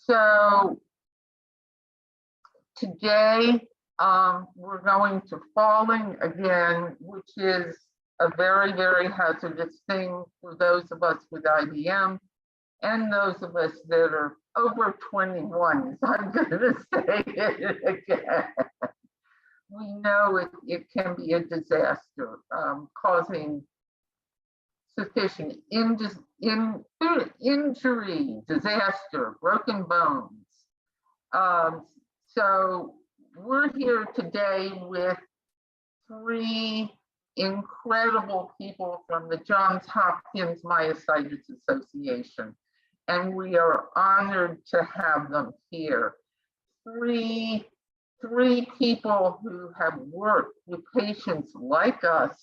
So today, we're going to falling again, which is a very, very hazardous thing for those of us with IBM and those of us that are over 21. So I'm going to say it again. We know it can be a disaster, causing sufficient injury, disaster, broken bones. So we're here today with three incredible people from the Johns Hopkins Myositis Association, and we are honored to have them here. Three people who have worked with patients like us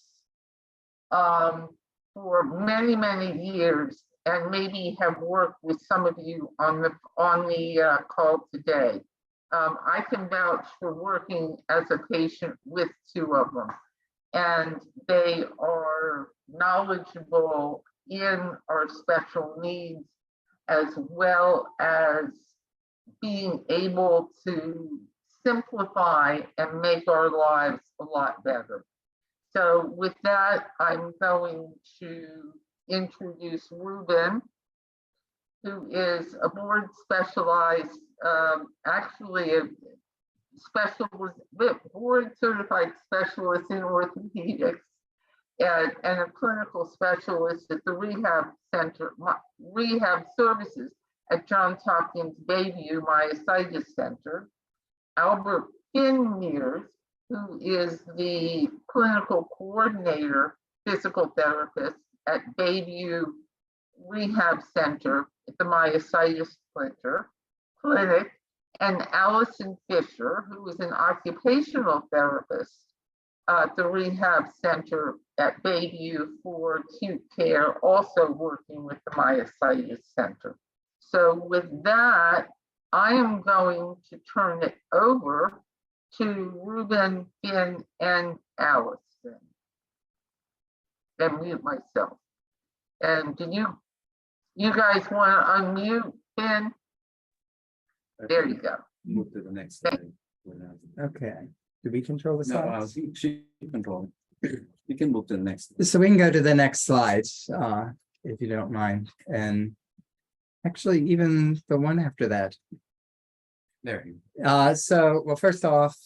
for many, many years, and maybe have worked with some of you on the call today. I can vouch for working as a patient with two of them, and they are knowledgeable in our special needs, as well as being able to simplify and make our lives a lot better. So with that, I'm going to introduce Ruben, who is a board specialized, actually a specialist, board certified specialist in orthopedics, and a clinical specialist at the rehab center, rehab services at Johns Hopkins Bayview Myositis Center. Albert Mears, who is the clinical coordinator, physical therapist at Bayview Rehab Center at the Myositis Clinic, and Allison Fisher, who is an occupational therapist at the Rehab Center at Bayview for acute care, also working with the Myositis Center. So with that, I am going to turn it over to Ruben, Finn, and Allison. And mute myself. And do you guys want to unmute, Finn? There you go. Move to the next slide. Okay. Do we control the slides? No, she control. You can move to the next. So we can go to the next slides, if you don't mind. And actually, even the one after that. There. Well, first off,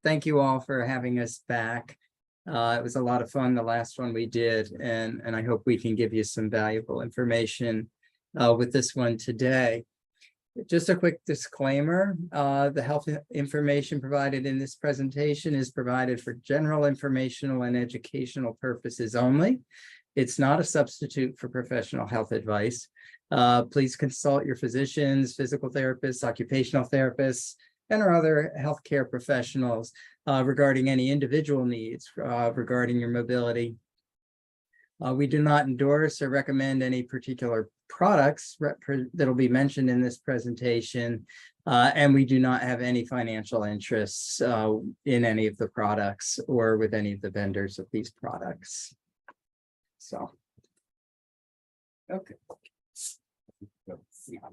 thank you all for having us back. It was a lot of fun, the last one we did, and I hope we can give you some valuable information with this one today. Just a quick disclaimer, the health information provided in this presentation is provided for general informational and educational purposes only. It's not a substitute for professional health advice. Please consult your physicians, physical therapists, occupational therapists, and or other healthcare professionals regarding any individual needs regarding your mobility. We do not endorse or recommend any particular products that will be mentioned in this presentation, and we do not have any financial interests in any of the products or with any of the vendors of these products. So, okay.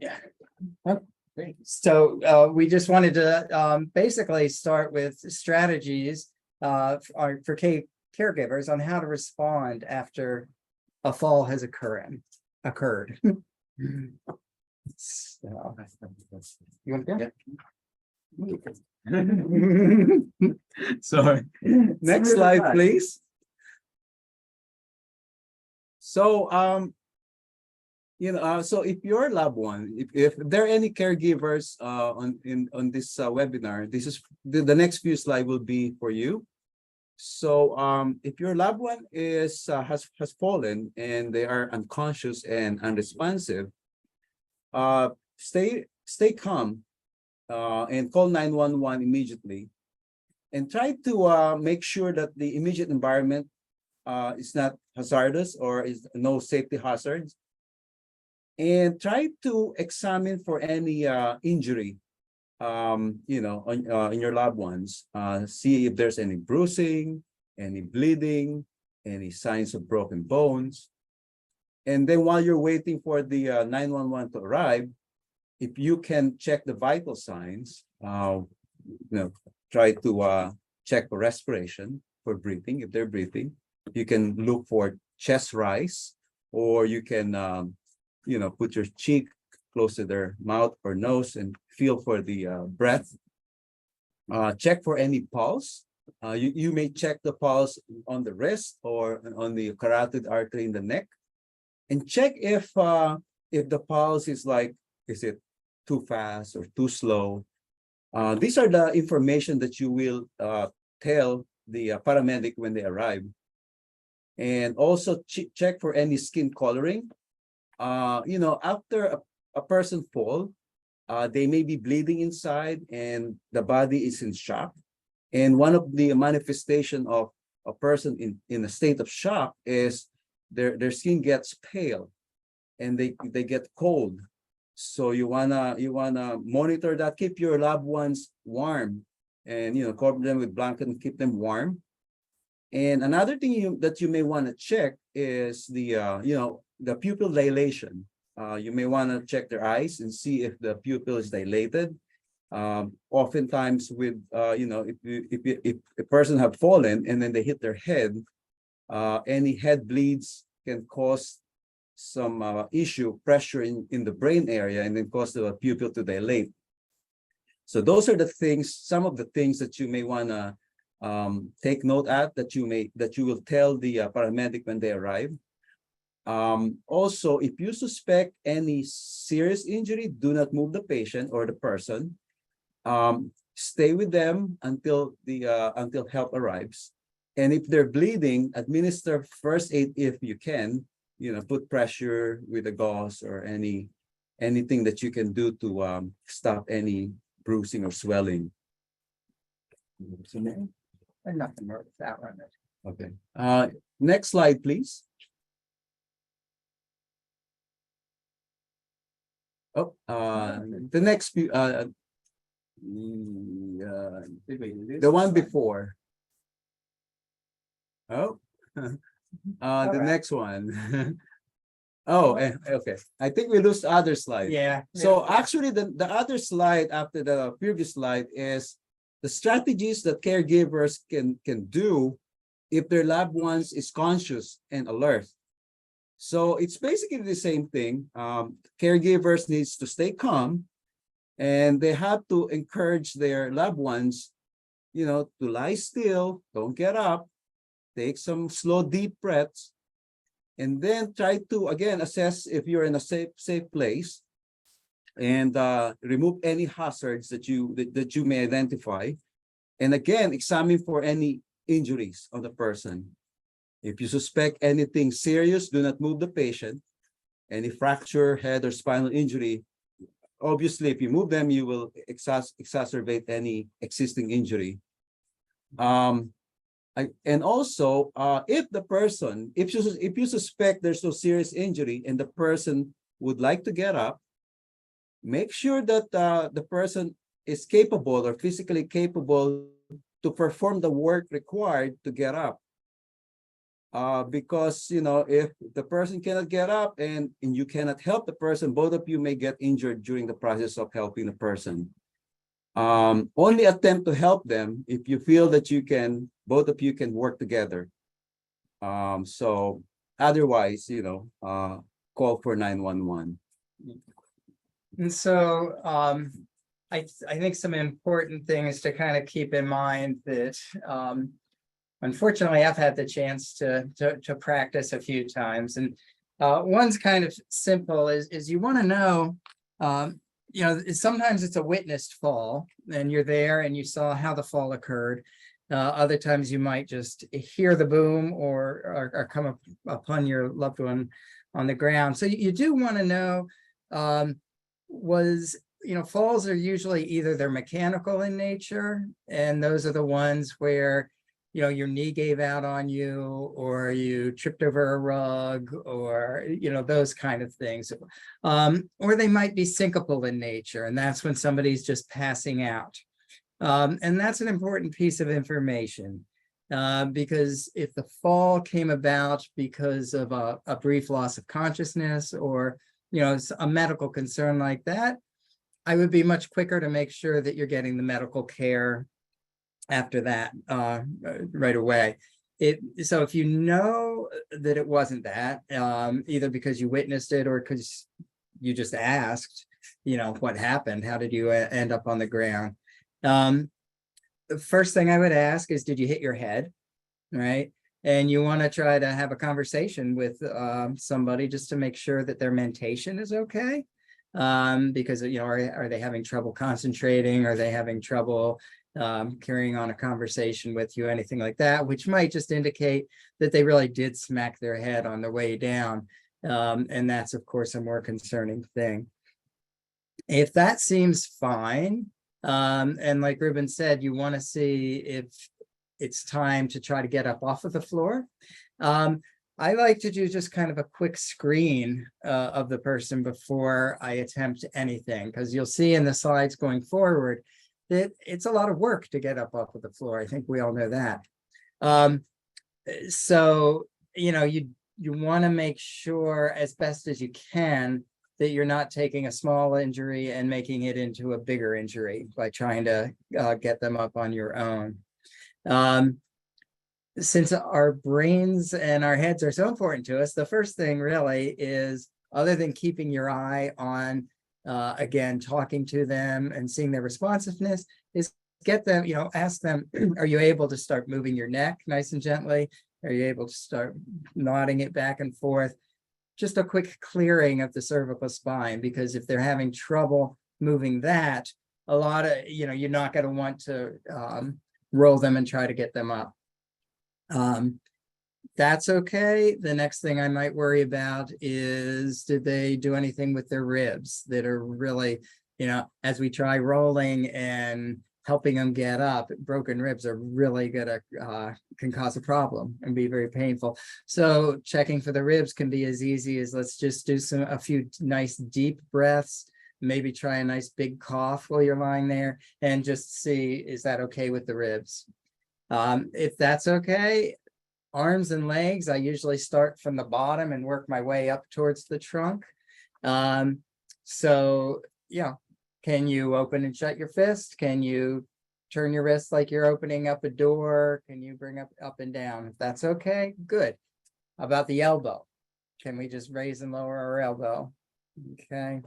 Yeah. Okay. So we just wanted to basically start with strategies for caregivers on how to respond after a fall has occurred. So, you want to go? Yeah. Sorry. Next slide, please. So, so if your loved one, if there are any caregivers on this webinar, this is the next few slides will be for you. So if your loved one has fallen and they are unconscious and unresponsive, stay calm and call 911 immediately, and try to make sure that the immediate environment is not hazardous or is no safety hazards, and try to examine for any injury on in your loved ones. See if there's any bruising, any bleeding, any signs of broken bones. And then while you're waiting for the 911 to arrive, if you can check the vital signs, try to check for respiration, for breathing, if they're breathing. You can look for chest rise, or you can, put your cheek close to their mouth or nose and feel for the breath. Check for any pulse. You may check the pulse on the wrist or on the carotid artery in the neck, and check if the pulse is like, is it too fast or too slow? These are the information that you will tell the paramedic when they arrive. And also check for any skin coloring. After a person fall, they may be bleeding inside and the body is in shock. And one of the manifestation of a person in a state of shock is their skin gets pale and they get cold. So you wanna monitor that, keep your loved ones warm, and cover them with blanket and keep them warm. And another thing that you may want to check is the pupil dilation. You may want to check their eyes and see if the pupil is dilated. Oftentimes with if a person have fallen and then they hit their head, any head bleeds can cause some pressure in the brain area, and then cause the pupil to dilate. So those are the things, some of the things that you may want to take note at, that you will tell the paramedic when they arrive. Also, if you suspect any serious injury, do not move the patient or the person. Stay with them until help arrives. And if they're bleeding, administer first aid if you can. Put pressure with a gauze or anything that you can do to stop any bruising or swelling. And nothing more with that one. Okay. Next slide, please. Oh, the next few, the one before. Oh, the next one. Oh, okay. I think we lose the other slide. Yeah. So actually, the other slide after the previous slide is the strategies that caregivers can do if their loved ones is conscious and alert. So it's basically the same thing. Caregivers needs to stay calm, and they have to encourage their loved ones, to lie still, don't get up, take some slow, deep breaths, and then try to, again, assess if you're in a safe place, and remove any hazards that you may identify. And again, examine for any injuries on the person. If you suspect anything serious, do not move the patient. Any fracture, head or spinal injury, obviously, if you move them, you will exacerbate any existing injury. And also, if you suspect there's no serious injury and the person would like to get up, make sure that the person is capable or physically capable to perform the work required to get up. Because if the person cannot get up and you cannot help the person, both of you may get injured during the process of helping the person. Only attempt to help them if you feel that both of you can work together. So otherwise, call for 911. And so I think some important things to kind of keep in mind that unfortunately I've had the chance to practice a few times, and one's kind of simple is you want to know sometimes it's a witnessed fall and you're there and you saw how the fall occurred. Other times you might just hear the boom or come upon your loved one on the ground. So you do want to know, falls are usually either they're mechanical in nature, and those are the ones where your knee gave out on you, or you tripped over a rug, or those kind of things, or they might be syncopal in nature, and that's when somebody's just passing out. And that's an important piece of information, because if the fall came about because of a brief loss of consciousness, or a medical concern like that, I would be much quicker to make sure that you're getting the medical care after that right away. So if you know that it wasn't that, either because you witnessed it or because you just asked, what happened? How did you end up on the ground? The first thing I would ask is, did you hit your head? Right? And you want to try to have a conversation with somebody just to make sure that their mentation is okay. Because, are they having trouble concentrating? Are they having trouble carrying on a conversation with you, anything like that, which might just indicate that they really did smack their head on the way down. And that's, of course, a more concerning thing. If that seems fine, and like Ruben said, you want to see if it's time to try to get up off of the floor. I like to do just kind of a quick screen of the person before I attempt anything, because you'll see in the slides going forward that it's a lot of work to get up off of the floor. I think we all know that. So, you want to make sure as best as you can that you're not taking a small injury and making it into a bigger injury by trying to get them up on your own. Since our brains and our heads are so important to us, the first thing really is, other than keeping your eye on, again, talking to them and seeing their responsiveness, is get them, ask them, are you able to start moving your neck nice and gently? Are you able to start nodding it back and forth? Just a quick clearing of the cervical spine, because if they're having trouble moving that, a lot of, you're not going to want to roll them and try to get them up. That's okay. The next thing I might worry about is, did they do anything with their ribs that are really, as we try rolling and helping them get up, broken ribs are really gonna can cause a problem and be very painful. So checking for the ribs can be as easy as, let's just do a few nice deep breaths, maybe try a nice big cough while you're lying there, and just see, is that okay with the ribs? If that's okay, arms and legs, I usually start from the bottom and work my way up towards the trunk. So yeah, can you open and shut your fist? Can you turn your wrist like you're opening up a door? Can you bring up and down? If that's okay, good. How about the elbow? Can we just raise and lower our elbow? Okay.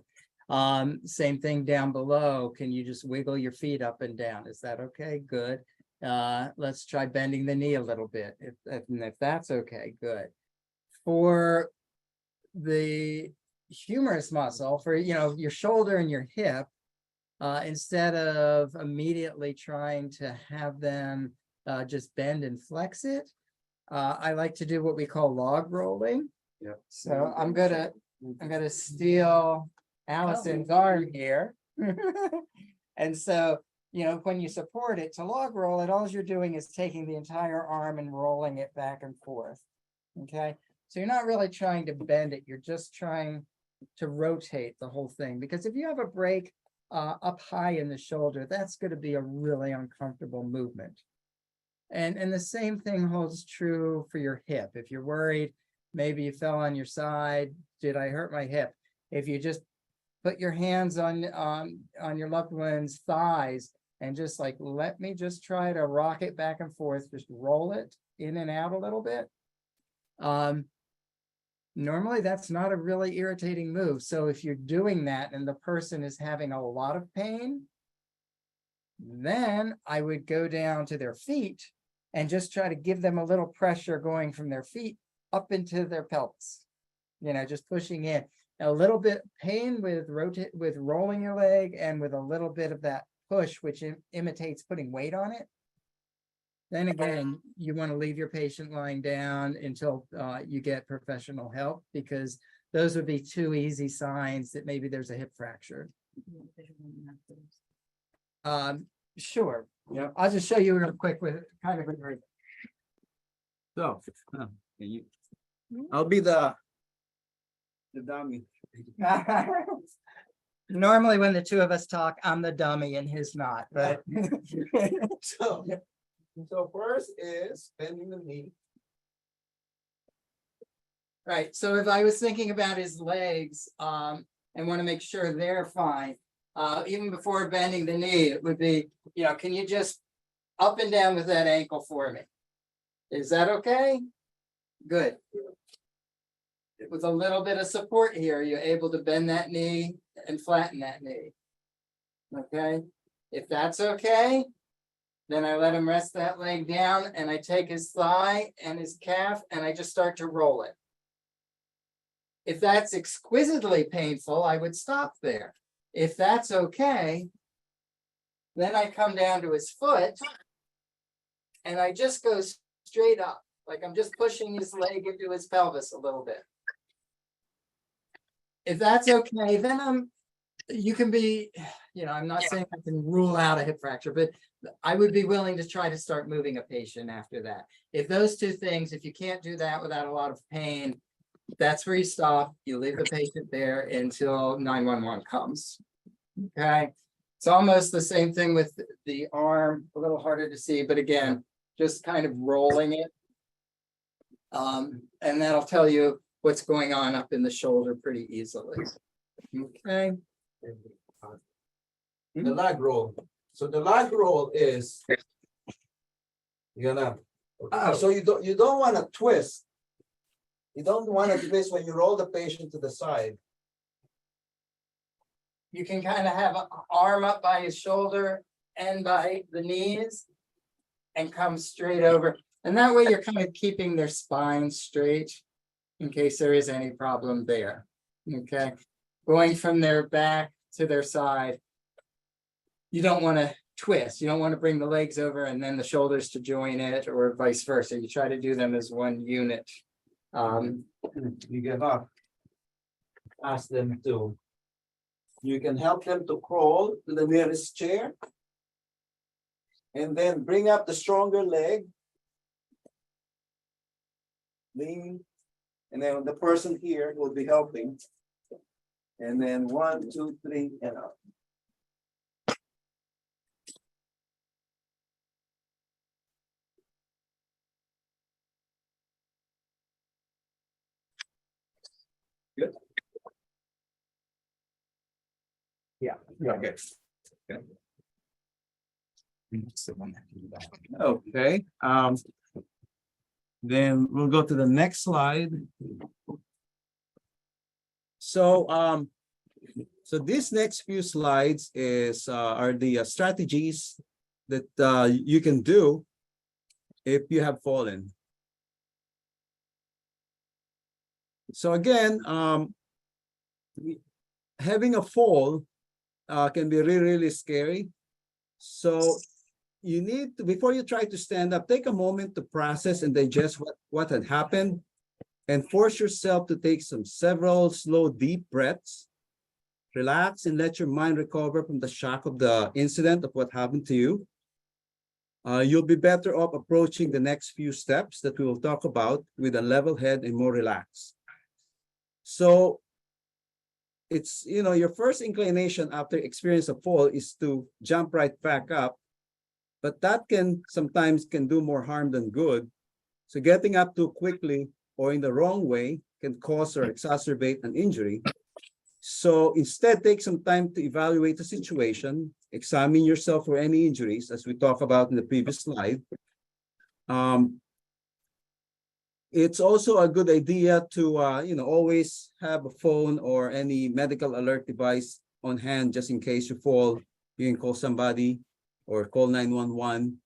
Same thing down below. Can you just wiggle your feet up and down? Is that okay? Good. Let's try bending the knee a little bit. If that's okay, good. For the humerus muscle, for your shoulder and your hip, instead of immediately trying to have them just bend and flex it, I like to do what we call log rolling. Yeah. So I'm gonna steal Allison's arm here. And so, when you support it to log roll it, all you're doing is taking the entire arm and rolling it back and forth. Okay. So you're not really trying to bend it. You're just trying to rotate the whole thing. Because if you have a break up high in the shoulder, that's going to be a really uncomfortable movement. And the same thing holds true for your hip. If you're worried, maybe you fell on your side, did I hurt my hip? If you just put your hands on your loved one's thighs and just like, let me just try to rock it back and forth, just roll it in and out a little bit. Normally that's not a really irritating move. So if you're doing that and the person is having a lot of pain, then I would go down to their feet and just try to give them a little pressure going from their feet up into their pelvis, just pushing in. A little bit pain with rolling your leg, and with a little bit of that push, which imitates putting weight on it. Then again, you want to leave your patient lying down until you get professional help, because those would be two easy signs that maybe there's a hip fracture. Sure. Yeah. I'll just show you real quick with kind of a. So, I'll be the dummy. Normally when the two of us talk, I'm the dummy and he's not, but. So first is bending the knee. Right, so if I was thinking about his legs, and want to make sure they're fine, even before bending the knee, it would be, can you just up and down with that ankle for me? Is that okay? Good. With a little bit of support here, you're able to bend that knee and flatten that knee. Okay, if that's okay, then I let him rest that leg down and I take his thigh and his calf and I just start to roll it. If that's exquisitely painful, I would stop there. If that's okay, then I come down to his foot and I just go straight up, like I'm just pushing his leg into his pelvis a little bit. If that's okay, then you can be, I'm not saying I can rule out a hip fracture, but I would be willing to try to start moving a patient after that. If those two things, if you can't do that without a lot of pain, that's where you stop. You leave the patient there until 911 comes. Okay. It's almost the same thing with the arm, a little harder to see, but again, just kind of rolling it. And that'll tell you what's going on up in the shoulder pretty easily. Okay. The lag roll. So the lag roll is so you don't want to twist. You don't want to twist when you roll the patient to the side. You can kind of have an arm up by his shoulder and by the knees and come straight over. And that way you're kind of keeping their spine straight in case there is any problem there. Okay. Going from their back to their side. You don't want to twist. You don't want to bring the legs over and then the shoulders to join it or vice versa. You try to do them as one unit. You get up. Ask them to. You can help them to crawl to the nearest chair. And then bring up the stronger leg. Lean. And then the person here will be helping. And then 1, 2, 3, and up. Good. Yeah. Okay. Okay. Then we'll go to the next slide. So, so these next few slides are the strategies that you can do if you have fallen. So again, having a fall can be really, really scary. So you need to, before you try to stand up, take a moment to process and digest what had happened and force yourself to take several slow, deep breaths. Relax and let your mind recover from the shock of the incident of what happened to you. You'll be better off approaching the next few steps that we will talk about with a level head and more relaxed. So it's, your first inclination after experience a fall is to jump right back up, but that sometimes can do more harm than good. So getting up too quickly or in the wrong way can cause or exacerbate an injury. So instead, take some time to evaluate the situation, examine yourself for any injuries, as we talked about in the previous slide. It's also a good idea to, always have a phone or any medical alert device on hand, just in case you fall. You can call somebody or call 911.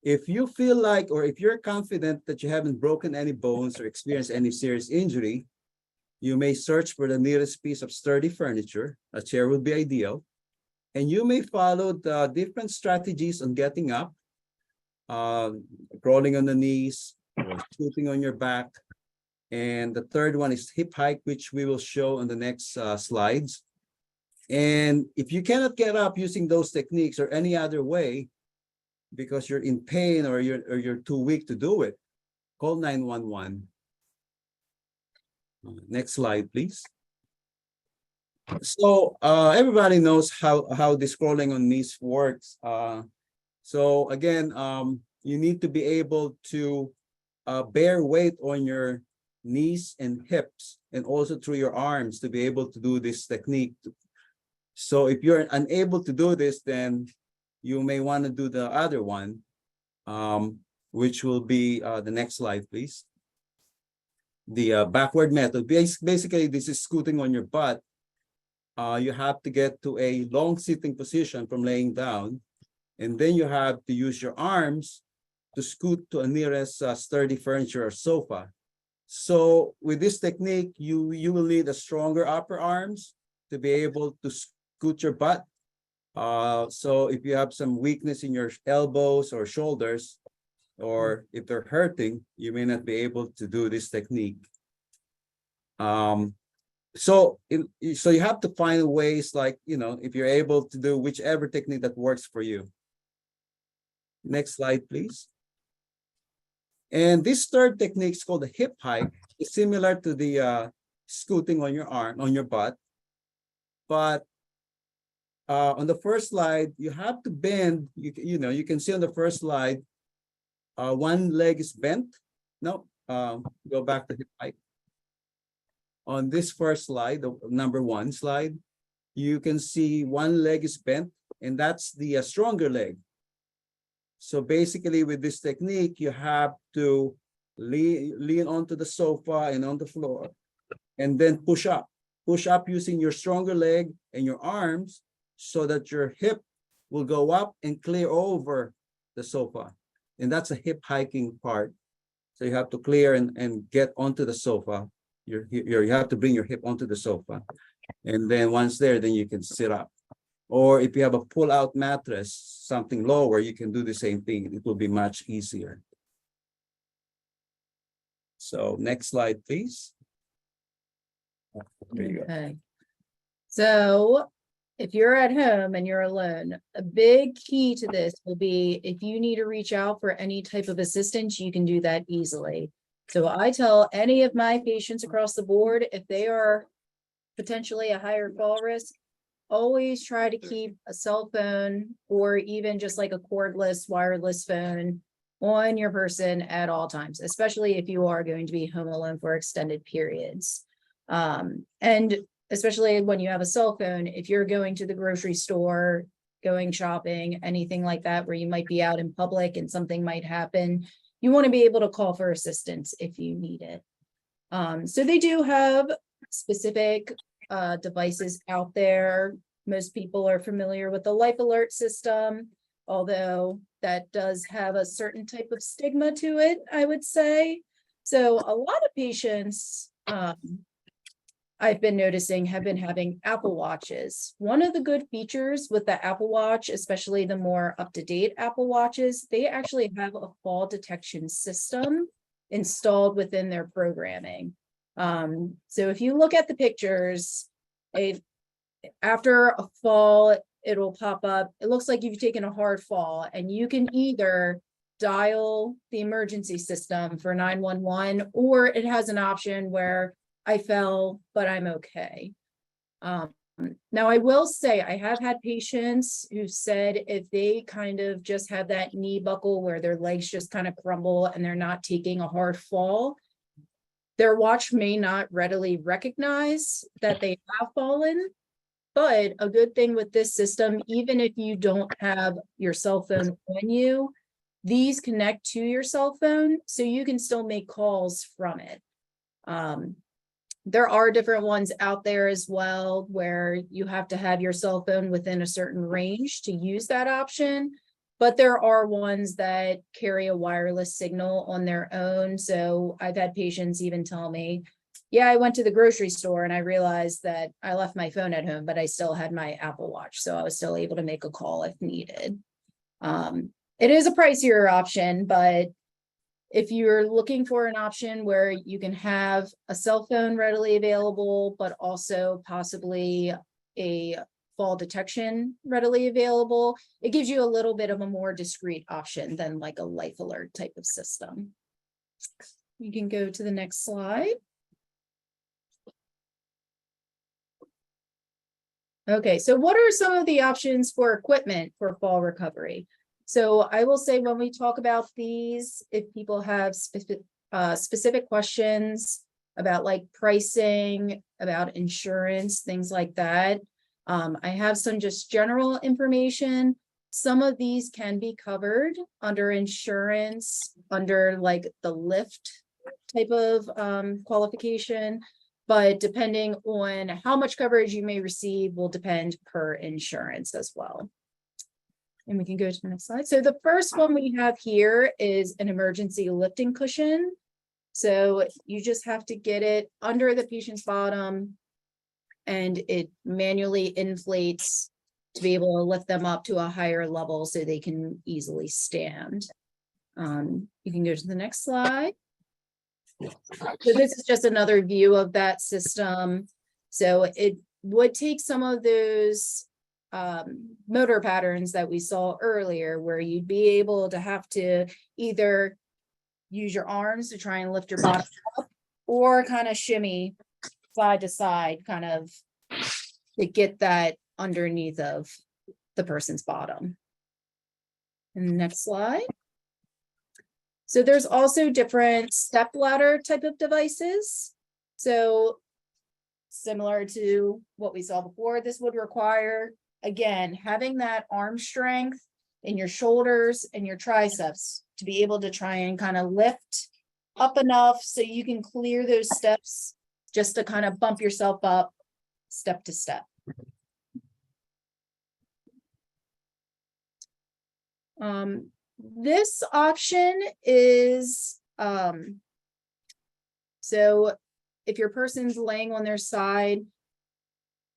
If you feel like, or if you're confident that you haven't broken any bones or experienced any serious injury, you may search for the nearest piece of sturdy furniture. A chair would be ideal. And you may follow the different strategies on getting up, crawling on the knees, or scooping on your back. And the third one is hip hike, which we will show on the next slides. And if you cannot get up using those techniques or any other way, because you're in pain or you're too weak to do it, call 911. Next slide, please. So everybody knows how this crawling on knees works. So again, you need to be able to bear weight on your knees and hips, and also through your arms to be able to do this technique. So if you're unable to do this, then you may want to do the other one, which will be the next slide, please. The backward method. Basically, this is scooting on your butt. You have to get to a long sitting position from laying down, and then you have to use your arms to scoot to a nearest sturdy furniture or sofa. So with this technique, you will need a stronger upper arms to be able to scoot your butt. So if you have some weakness in your elbows or shoulders, or if they're hurting, you may not be able to do this technique. So you have to find ways, like, if you're able to do whichever technique that works for you. Next slide, please. And this third technique is called the hip hike. It's similar to the scooting on your arm, on your butt. But on the first slide, you have to bend. You can see on the first slide, one leg is bent. No, go back to hip hike. On this first slide, the number 1 slide, you can see one leg is bent, and that's the stronger leg. So basically, with this technique, you have to lean onto the sofa and on the floor, and then push up. Push up using your stronger leg and your arms so that your hip will go up and clear over the sofa. And that's a hip hiking part. So you have to clear and get onto the sofa. You have to bring your hip onto the sofa. And then once there, then you can sit up. Or if you have a pull-out mattress, something lower, you can do the same thing. It will be much easier. So next slide, please. There you go. Okay. So if you're at home and you're alone, a big key to this will be if you need to reach out for any type of assistance, you can do that easily. So I tell any of my patients across the board, if they are potentially a higher fall risk, always try to keep a cell phone or even just like a cordless, wireless phone on your person at all times, especially if you are going to be home alone for extended periods. And especially when you have a cell phone, if you're going to the grocery store, going shopping, anything like that, where you might be out in public and something might happen, you want to be able to call for assistance if you need it. So they do have specific devices out there. Most people are familiar with the life alert system, although that does have a certain type of stigma to it, I would say. So a lot of patients I've been noticing have been having Apple Watches. One of the good features with the Apple Watch, especially the more up-to-date Apple Watches, they actually have a fall detection system installed within their programming. So if you look at the pictures, after a fall, it'll pop up. It looks like you've taken a hard fall, and you can either dial the emergency system for 911, or it has an option where I fell, but I'm okay. Now I will say I have had patients who said if they kind of just have that knee buckle where their legs just kind of crumble and they're not taking a hard fall, their watch may not readily recognize that they have fallen. But a good thing with this system, even if you don't have your cell phone on you, these connect to your cell phone, so you can still make calls from it. There are different ones out there as well where you have to have your cell phone within a certain range to use that option. But there are ones that carry a wireless signal on their own. So I've had patients even tell me, yeah, I went to the grocery store and I realized that I left my phone at home, but I still had my Apple Watch. So I was still able to make a call if needed. It is a pricier option, but if you're looking for an option where you can have a cell phone readily available, but also possibly a fall detection readily available, it gives you a little bit of a more discreet option than like a life alert type of system. You can go to the next slide. Okay, so what are some of the options for equipment for fall recovery? So I will say when we talk about these, if people have specific questions about like pricing, about insurance, things like that, I have some just general information. Some of these can be covered under insurance, under like the lift type of qualification. But depending on how much coverage you may receive will depend per insurance as well. And we can go to the next slide. So the first one we have here is an emergency lifting cushion. So you just have to get it under the patient's bottom and it manually inflates to be able to lift them up to a higher level so they can easily stand. You can go to the next slide. So this is just another view of that system. So it would take some of those motor patterns that we saw earlier, where you'd be able to have to either use your arms to try and lift your body up, or kind of shimmy side to side, kind of to get that underneath of the person's bottom. And the next slide. So there's also different step ladder type of devices. So similar to what we saw before, this would require, again, having that arm strength in your shoulders and your triceps to be able to try and kind of lift up enough so you can clear those steps, just to kind of bump yourself up step to step. This option is, so if your person's laying on their side,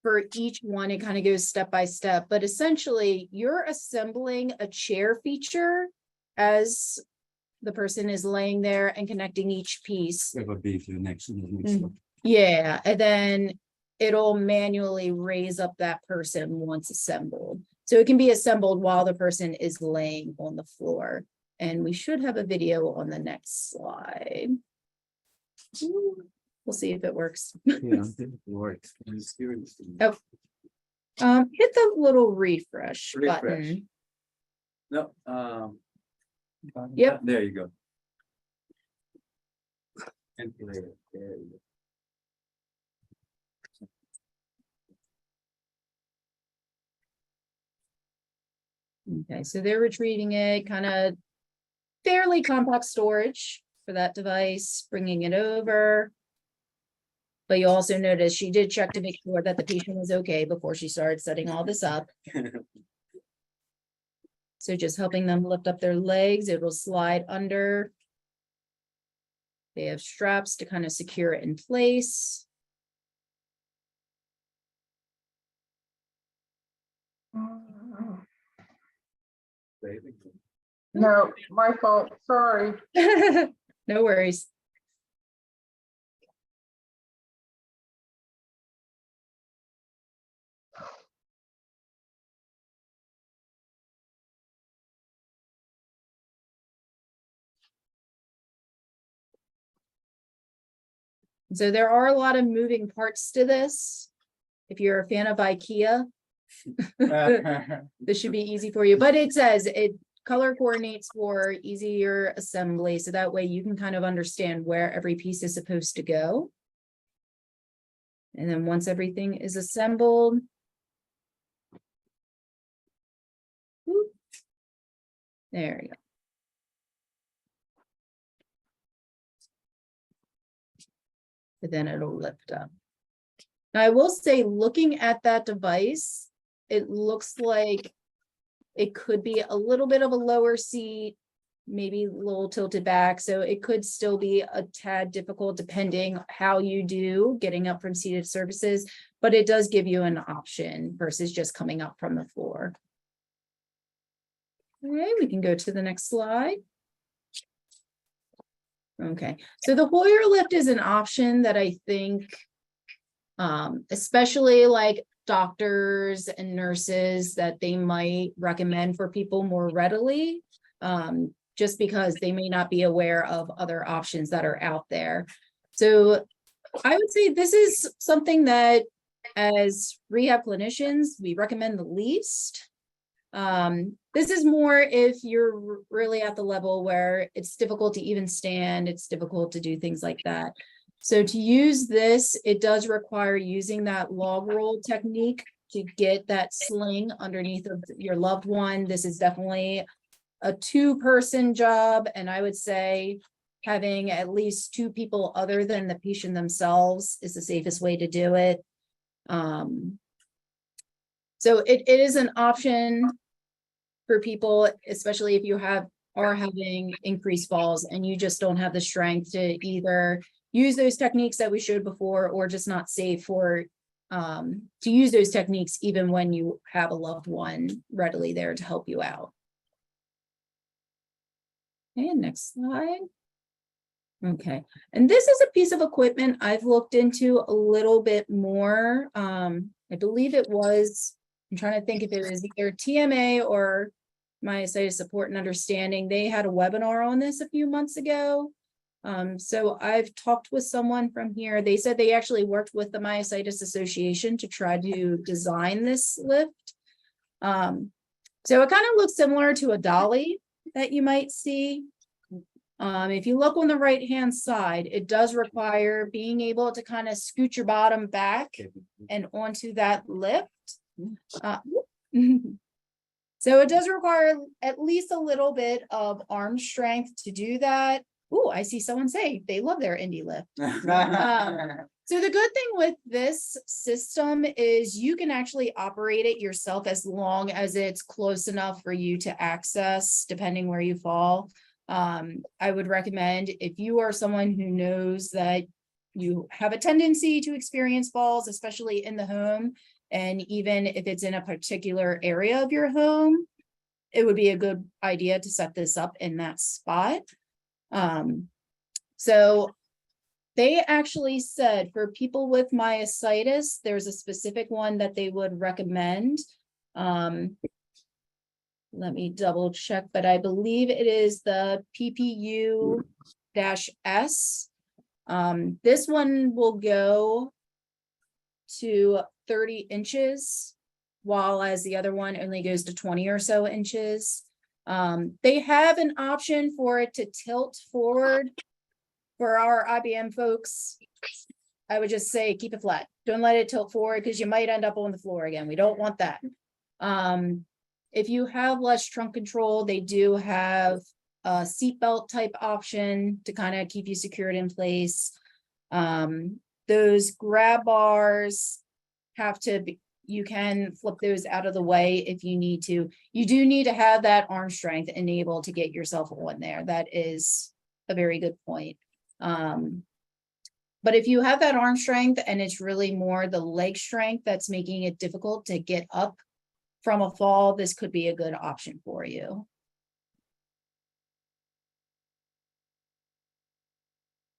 for each one, it kind of goes step by step, but essentially you're assembling a chair feature as the person is laying there and connecting each piece. That would be for the next. Yeah, and then it'll manually raise up that person once assembled. So it can be assembled while the person is laying on the floor. And we should have a video on the next slide. We'll see if it works. Yeah, it works. Oh. Hit the little refresh button. No, Yep. there you go. And there you go. Okay, so they're retrieving it, kind of fairly compact storage for that device, bringing it over. But you also notice she did check to make sure that the patient was okay before she started setting all this up. So just helping them lift up their legs, it will slide under. They have straps to kind of secure it in place. No, my fault, sorry. No worries. So there are a lot of moving parts to this. If you're a fan of IKEA, this should be easy for you, but it says it color coordinates for easier assembly. So that way you can kind of understand where every piece is supposed to go. And then once everything is assembled, whoop, there you go. But then it'll lift up. Now I will say, looking at that device, it looks like it could be a little bit of a lower seat, maybe a little tilted back. So it could still be a tad difficult depending how you do getting up from seated surfaces, but it does give you an option versus just coming up from the floor. All right, we can go to the next slide. Okay, so the Hoyer lift is an option that I think, especially like doctors and nurses, that they might recommend for people more readily, just because they may not be aware of other options that are out there. So I would say this is something that as rehab clinicians, we recommend the least. This is more if you're really at the level where it's difficult to even stand, it's difficult to do things like that. So to use this, it does require using that log roll technique to get that sling underneath of your loved one. This is definitely a 2-person job, and I would say having at least 2 people other than the patient themselves is the safest way to do it. So it is an option for people, especially if you are having increased falls and you just don't have the strength to either use those techniques that we showed before, or just not safe for to use those techniques even when you have a loved one readily there to help you out. And next slide. Okay, and this is a piece of equipment I've looked into a little bit more. I believe it was, I'm trying to think if it was either TMA or Myositis Support and Understanding. They had a webinar on this a few months ago. So I've talked with someone from here. They said they actually worked with the Myositis Association to try to design this lift. So it kind of looks similar to a dolly that you might see. If you look on the right-hand side, it does require being able to kind of scoot your bottom back and onto that lift. So it does require at least a little bit of arm strength to do that. Oh, I see someone say they love their indie lift. So the good thing with this system is you can actually operate it yourself as long as it's close enough for you to access, depending where you fall. I would recommend, if you are someone who knows that you have a tendency to experience falls, especially in the home, and even if it's in a particular area of your home, it would be a good idea to set this up in that spot. So they actually said for people with myositis, there's a specific one that they would recommend. Let me double check, but I believe it is the PPU-S. This one will go to 30 inches, while as the other one only goes to 20 or so inches. They have an option for it to tilt forward. For our IBM folks, I would just say keep it flat. Don't let it tilt forward because you might end up on the floor again. We don't want that. If you have less trunk control, they do have a seatbelt type option to kind of keep you secured in place. Those grab bars have to be, you can flip those out of the way if you need to. You do need to have that arm strength enabled to get yourself on there. That is a very good point. But if you have that arm strength and it's really more the leg strength that's making it difficult to get up from a fall, this could be a good option for you.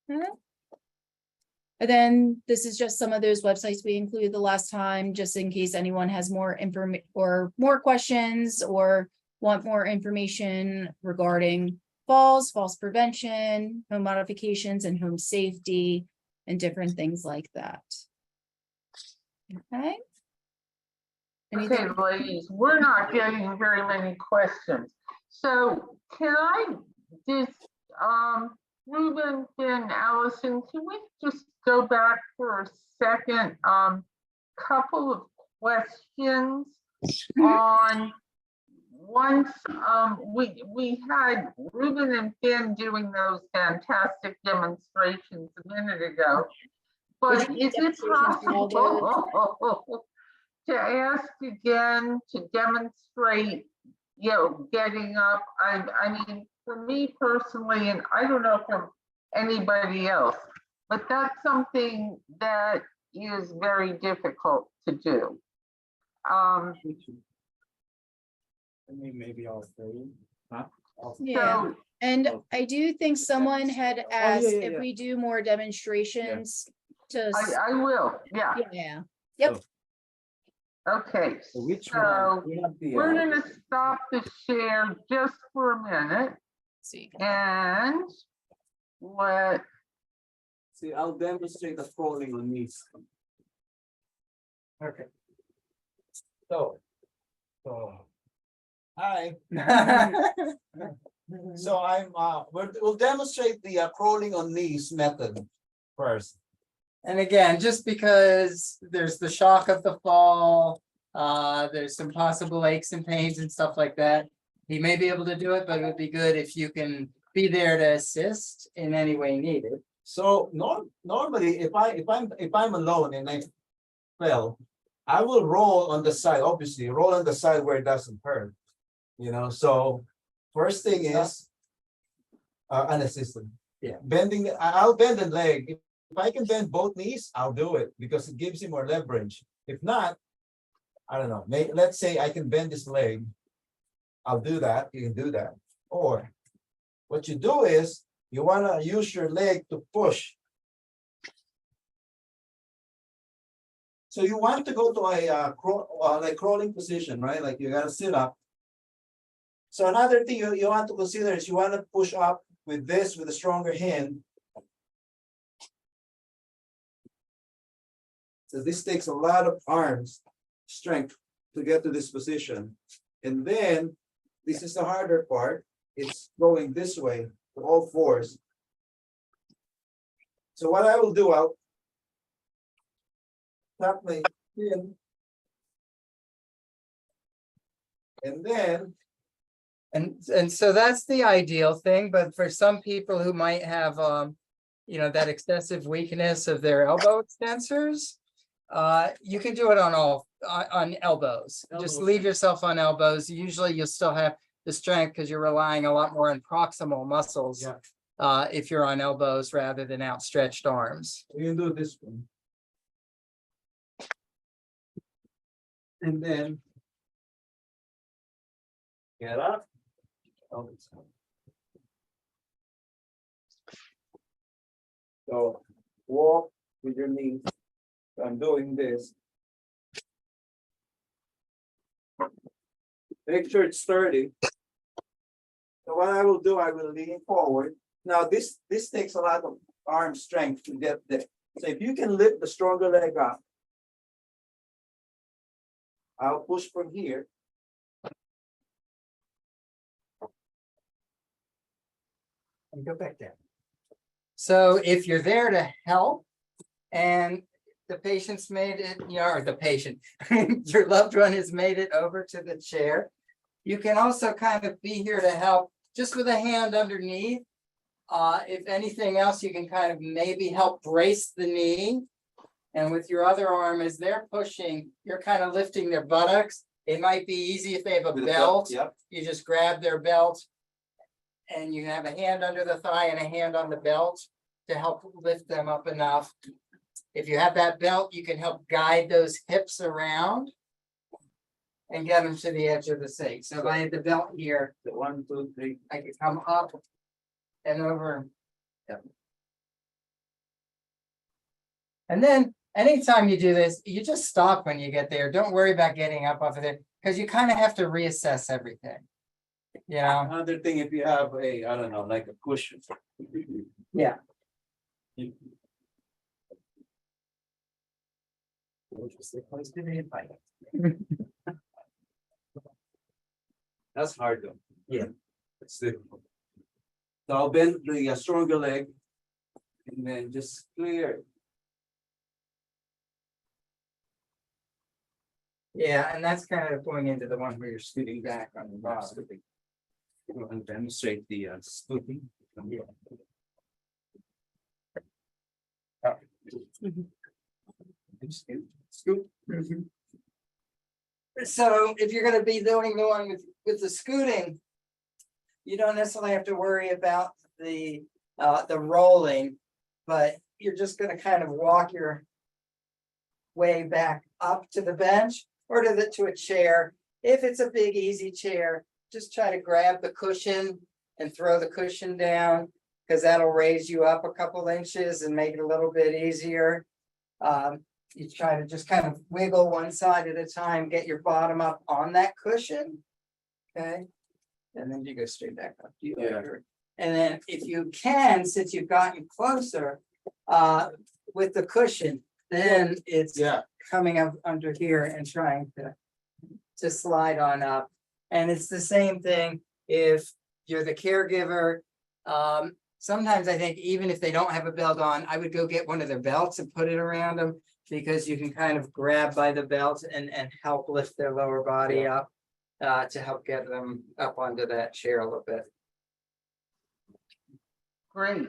And then this is just some of those websites we included the last time, just in case anyone has more information or more questions or want more information regarding falls, falls prevention, home modifications, and home safety, and different things like that. Okay. Okay, ladies, we're not getting very many questions. So can I just, Ruben and Allison, can we just go back for a second? Couple of questions on once we had Ruben and Finn doing those fantastic demonstrations a minute ago, but is it possible to ask again to demonstrate, you know, getting up? I mean, for me personally, and I don't know from anybody else, but that's something that is very difficult to do. Maybe I'll say, huh? Yeah, and I do think someone had asked if yeah. we do more demonstrations to. I will, yeah. Yeah, yep. Okay, So which so one? We have the, we're gonna stop the share just for a minute See. and let. see, I'll demonstrate the scrolling on these. Okay. So hi. So we'll demonstrate the crawling on knees method first. And again, just because there's the shock of the fall, There's some possible aches and pains and stuff like that. He may be able to do it, but it would be good if you can be there to assist in any way needed. So normally, if I'm alone and I fell, I will roll on the side, obviously, roll on the side where it doesn't hurt. You know, so first thing is unassisted. Yeah. Bending, I'll bend the leg. If I can bend both knees, I'll do it because it gives you more leverage. If not, I don't know. Let's say I can bend this leg. I'll do that. You can do that. Or what you do is you want to use your leg to push. So you want to go to a like crawling position, right? Like you gotta sit up. So another thing you want to consider is you want to push up with this with a stronger hand. So this takes a lot of arms strength to get to this position. And then this is the harder part. It's going this way to all fours. So what I will do, I'll tap my chin. And then And so that's the ideal thing, but for some people who might have, that excessive weakness of their elbow extensors, you can do it on on elbows. Just leave yourself on elbows. Usually you'll still have the strength because you're relying a lot more on proximal muscles. Yeah. If you're on elbows rather than outstretched arms. we can do this one. And then get up. So walk with your knees. I'm doing this. Make sure it's sturdy. So what I will do, I will lean forward. Now this takes a lot of arm strength to get there. So if you can lift the stronger leg up, I'll push from here. And go back down. So if you're there to help and the patient's made it, or the patient, your loved one has made it over to the chair, you can also kind of be here to help just with a hand underneath. If anything else, you can kind of maybe help brace the knee. And with your other arm, as they're pushing, you're kind of lifting their buttocks. It might be easy if they have a belt. Yep. You just grab their belt and you have a hand under the thigh and a hand on the belt to help lift them up enough. If you have that belt, you can help guide those hips around and get them to the edge of the sink. So if I had the belt here, The 1, 2, 3. I could come up and over. Yep. And then anytime you do this, you just stop when you get there. Don't worry about getting up off of it because you kind of have to reassess everything. Another thing, if you have a, I don't know, like a cushion. Yeah. That's hard though. Yeah. It's difficult. So I'll bend the stronger leg and then just clear. Yeah, and that's kind of going into the one where you're scooting back on the bottom. And demonstrate the scooping. Yeah. Scoop. So if you're gonna be doing the one with the scooting, you don't necessarily have to worry about the rolling, but you're just gonna kind of walk your way back up to the bench or to a chair. If it's a big, easy chair, just try to grab the cushion and throw the cushion down because that'll raise you up a couple inches and make it a little bit easier. You try to just kind of wiggle one side at a time, get your bottom up on that cushion. Okay. And then you go straight back up. Yeah. And then if you can, since you've gotten closer, with the cushion, then it's coming up under here and trying to slide on up. And it's the same thing if you're the caregiver. Sometimes I think even if they don't have a belt on, I would go get one of their belts and put it around them because you can kind of grab by the belt and help lift their lower body up to help get them up onto that chair a little bit. Great.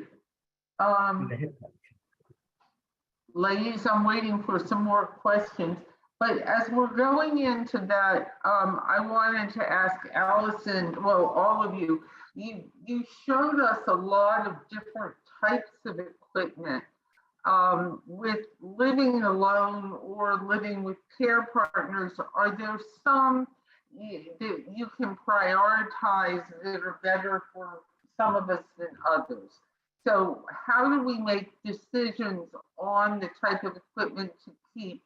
Ladies, I'm waiting for some more questions, but as we're going into that, I wanted to ask Allison, well, all of you, you showed us a lot of different types of equipment. With living alone or living with care partners, are there some that you can prioritize that are better for some of us than others? So how do we make decisions on the type of equipment to keep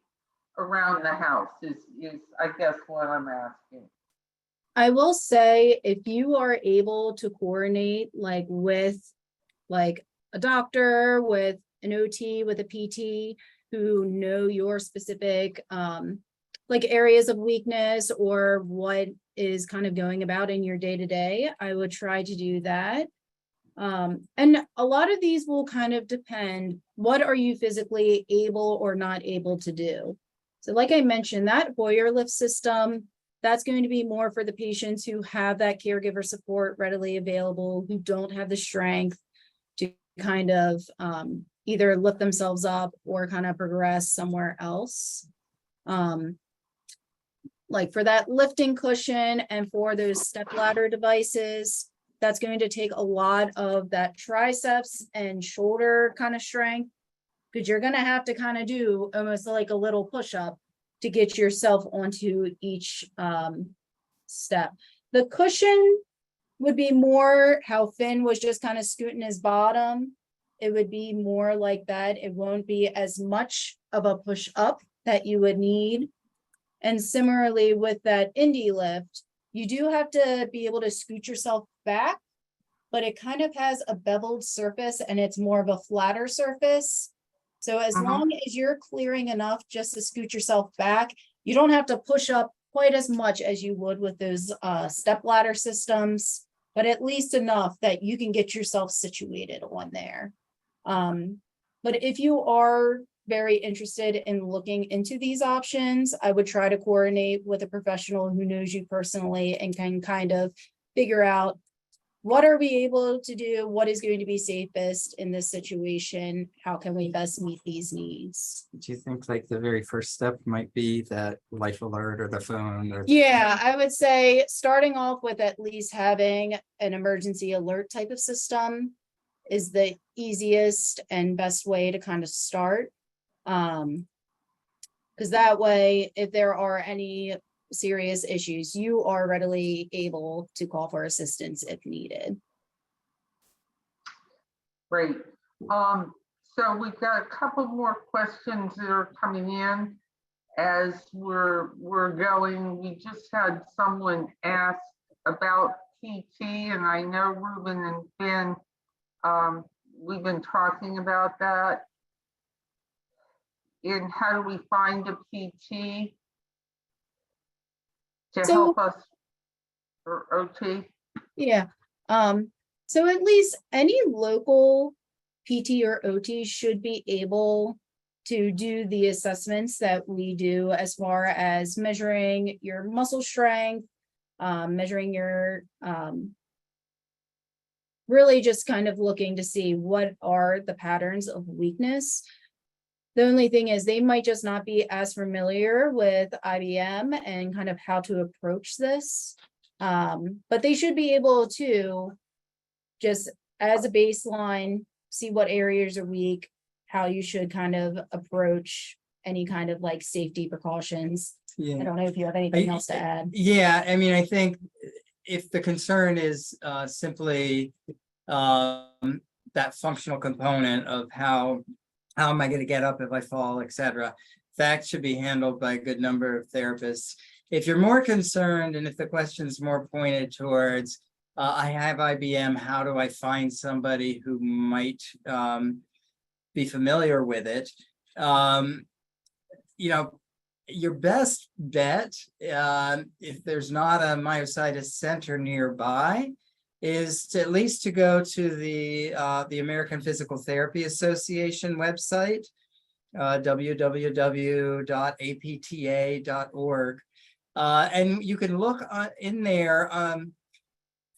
around the house is I guess what I'm asking. I will say, if you are able to coordinate like with like a doctor, with an OT, with a PT who know your specific like areas of weakness or what is kind of going about in your day-to-day, I would try to do that. And a lot of these will kind of depend, what are you physically able or not able to do? So like I mentioned, that Hoyer lift system, that's going to be more for the patients who have that caregiver support readily available, who don't have the strength to kind of either lift themselves up or kind of progress somewhere else. Like for that lifting cushion and for those step ladder devices, that's going to take a lot of that triceps and shoulder kind of strength, because you're going to have to kind of do almost like a little push-up to get yourself onto each step. The cushion would be more how Finn was just kind of scooting his bottom. It would be more like that. It won't be as much of a push up that you would need. And similarly with that indie lift, you do have to be able to scoot yourself back, but it kind of has a beveled surface and it's more of a flatter surface. So as long as you're clearing enough just to scoot yourself back, you don't have to push up quite as much as you would with those step ladder systems, but at least enough that you can get yourself situated on there. But if you are very interested in looking into these options, I would try to coordinate with a professional who knows you personally and can kind of figure out, what are we able to do? What is going to be safest in this situation? How can we best meet these needs? Do you think like the very first step might be that life alert or the phone? Or Yeah, I would say starting off with at least having an emergency alert type of system is the easiest and best way to kind of start. Because that way, if there are any serious issues, you are readily able to call for assistance if needed. Great. So we've got a couple more questions that are coming in as we're going. We just had someone ask about PT, and I know Ruben and Ben, we've been talking about that. And how do we find a PT to help us, or OT? Yeah. So at least any local PT or OT should be able to do the assessments that we do as far as measuring your muscle strength, measuring your, really just kind of looking to see what are the patterns of weakness. The only thing is they might just not be as familiar with IBM and kind of how to approach this. But they should be able to just as a baseline, see what areas are weak, how you should kind of approach any kind of like safety precautions. I don't know if you have anything else to add. Yeah, I mean, I think if the concern is simply that functional component of how am I going to get up if I fall, etc., that should be handled by a good number of therapists. If you're more concerned, and if the question is more pointed towards, I have IBM, how do I find somebody who might be familiar with it? You know, your best bet, if there's not a myositis center nearby, is to at least to go to the American Physical Therapy Association website. www.apta.org. And you can look in there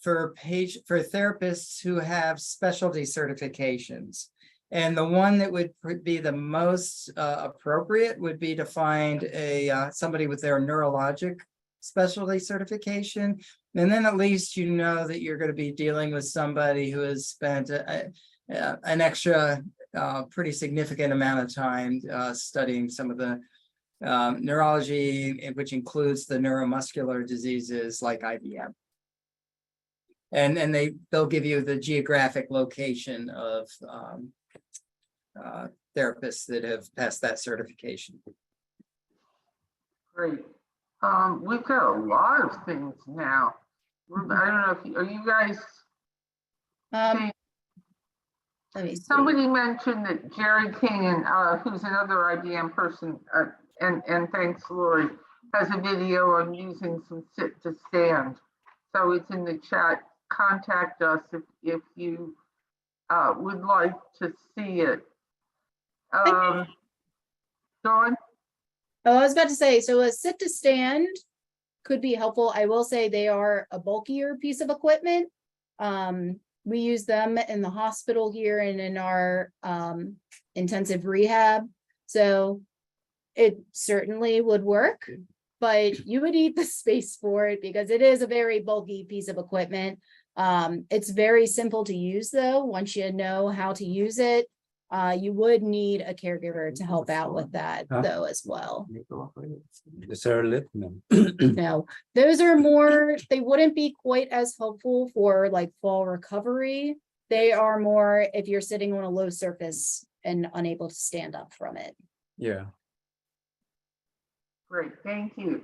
for therapists who have specialty certifications. And the one that would be the most appropriate would be to find somebody with their neurologic specialty certification. And then at least you know that you're going to be dealing with somebody who has spent an extra pretty significant amount of time studying some of the neurology, which includes the neuromuscular diseases like IBM. And they'll give you the geographic location of therapists that have passed that certification. Great. We've got a lot of things now. I don't know if are you guys. Let me see. Somebody mentioned that Jerry King, who's another IBM person, and thanks Lori, has a video on using some sit to stand. So it's in the chat. Contact us if you would like to see it. Dawn? Oh, I was about to say, so a sit to stand could be helpful. I will say they are a bulkier piece of equipment. We use them in the hospital here and in our intensive rehab. So it certainly would work, but you would need the space for it because it is a very bulky piece of equipment. It's very simple to use though. Once you know how to use it, you would need a caregiver to help out with that though as well. No, those are more, they wouldn't be quite as helpful for like fall recovery. They are more if you're sitting on a low surface and unable to stand up from it. Yeah. Great, thank you.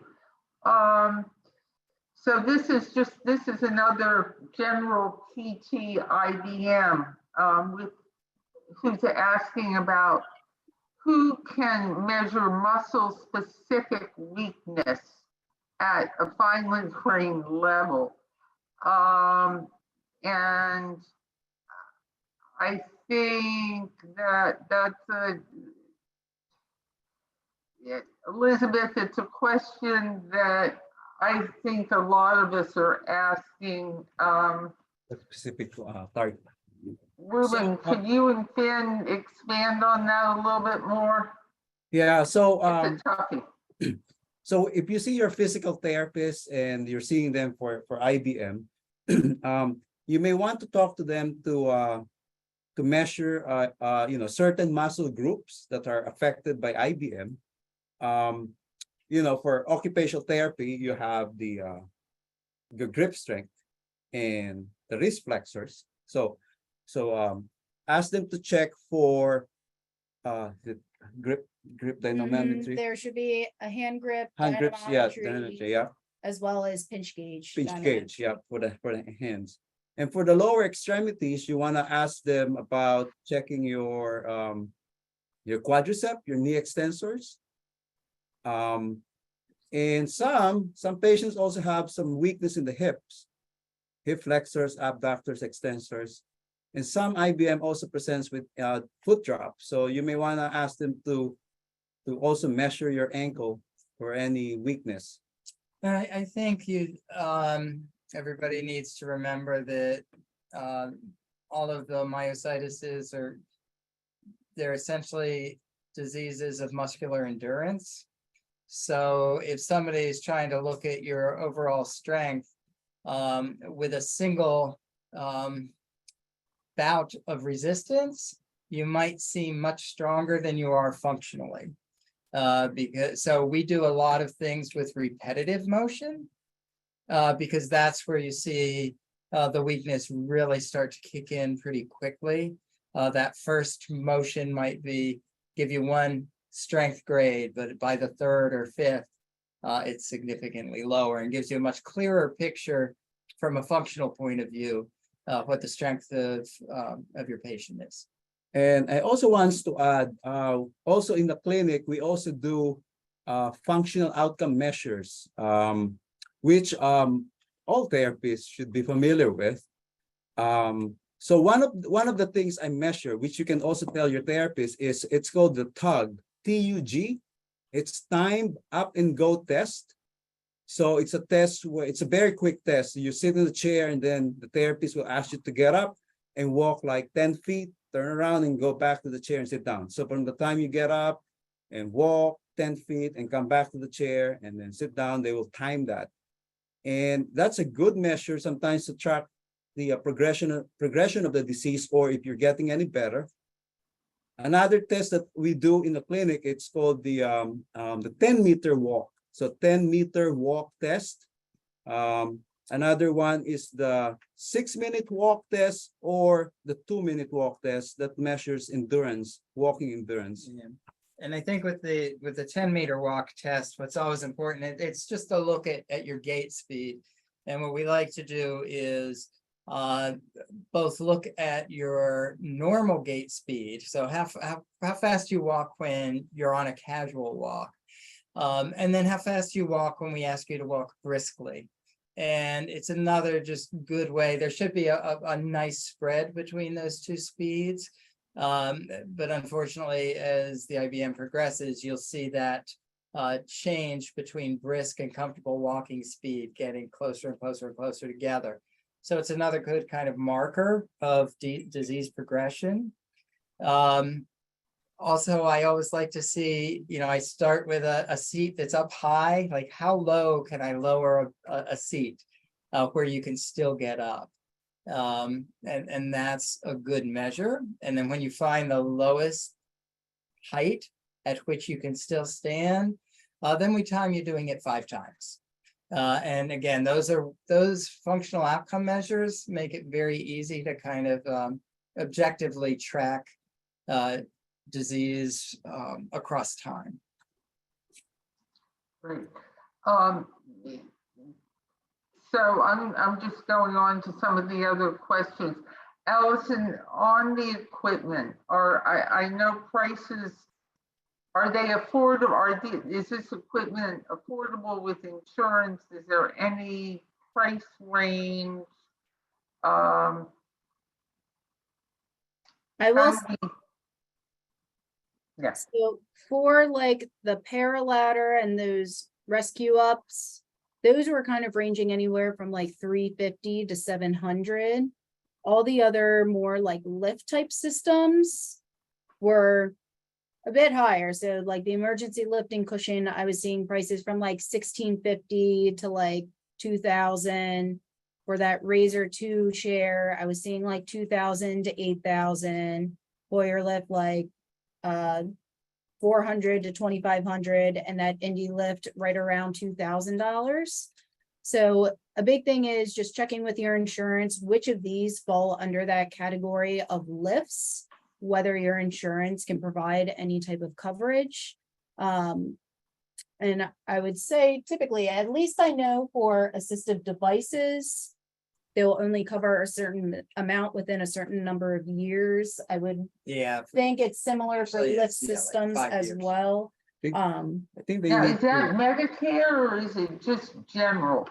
So this is another general PT IBM with who's asking about who can measure muscle specific weakness at a finely grained level. And I think that's Elizabeth, it's a question that I think a lot of us are asking. Specific target. Ruben, could you and Finn expand on that a little bit more? Yeah, so It's a toughie. so if you see your physical therapist and you're seeing them for IBM, you may want to talk to them to measure certain muscle groups that are affected by IBM. For occupational therapy, you have the grip strength and the wrist flexors. So ask them to check for the grip dynamometry. There should be a hand grip, Hand grips, yeah, dynamometry, yeah. as well as pinch gauge. Pinch gauge, yeah, for the hands. And for the lower extremities, you want to ask them about checking your quadricep, your knee extensors. And some patients also have some weakness in the hips, hip flexors, abductors, extensors. And some IBM also presents with foot drop. So you may want to ask them to also measure your ankle for any weakness. I think everybody needs to remember that all of the myositises they're essentially diseases of muscular endurance. So if somebody is trying to look at your overall strength with a single bout of resistance, you might seem much stronger than you are functionally. So we do a lot of things with repetitive motion because that's where you see the weakness really start to kick in pretty quickly. That first motion might give you one strength grade, but by the third or fifth, it's significantly lower and gives you a much clearer picture from a functional point of view what the strength of your patient is. And I also want to add, also in the clinic, we also do functional outcome measures, which all therapists should be familiar with. So one of the things I measure, which you can also tell your therapist, is it's called the TUG, T-U-G. It's timed up and go test. So it's a test where it's a very quick test. You sit in the chair and then the therapist will ask you to get up and walk like 10 feet, turn around and go back to the chair and sit down. So from the time you get up and walk 10 feet and come back to the chair and then sit down, they will time that. And that's a good measure sometimes to track the progression of the disease, or if you're getting any better. Another test that we do in the clinic, it's called the 10-meter walk. So 10-meter walk test. Another one is the 6-minute walk test or the 2-minute walk test that measures endurance, walking endurance. Yeah. And I think with the 10-meter walk test, what's always important, it's just a look at your gait speed. And what we like to do is both look at your normal gait speed, so how fast you walk when you're on a casual walk, and then how fast you walk when we ask you to walk briskly. And it's another just good way. There should be a nice spread between those two speeds. But unfortunately, as the IBM progresses, you'll see that change between brisk and comfortable walking speed getting closer and closer and closer together. So it's another good kind of marker of disease progression. Also, I always like to see, I start with a seat that's up high, like how low can I lower a seat where you can still get up? And that's a good measure. And then when you find the lowest height at which you can still stand, then we time you doing it 5 times. And again, those functional outcome measures make it very easy to kind of objectively track disease across time. Great. So I'm just going on to some of the other questions. Allison, on the equipment, I know prices, are they affordable? Is this equipment affordable with insurance? Is there any price range? I will. Yes. So for like the paraladder and those rescue ups, those were kind of ranging anywhere from like $350 to $700. All the other more like lift type systems were a bit higher. So like the emergency lifting cushion, I was seeing prices from like $1,650 to like $2,000. For that Razor 2 chair, I was seeing like $2,000 to $8,000. Hoyer lift like $400 to $2,500, and that Indie lift right around $2,000. So a big thing is just checking with your insurance which of these fall under that category of lifts, whether your insurance can provide any type of coverage. And I would say typically, at least I know for assistive devices, they'll only cover a certain amount within a certain number of years. I would think it's similar for lift systems like as well. I think they now, need is that Medicare or is it just general?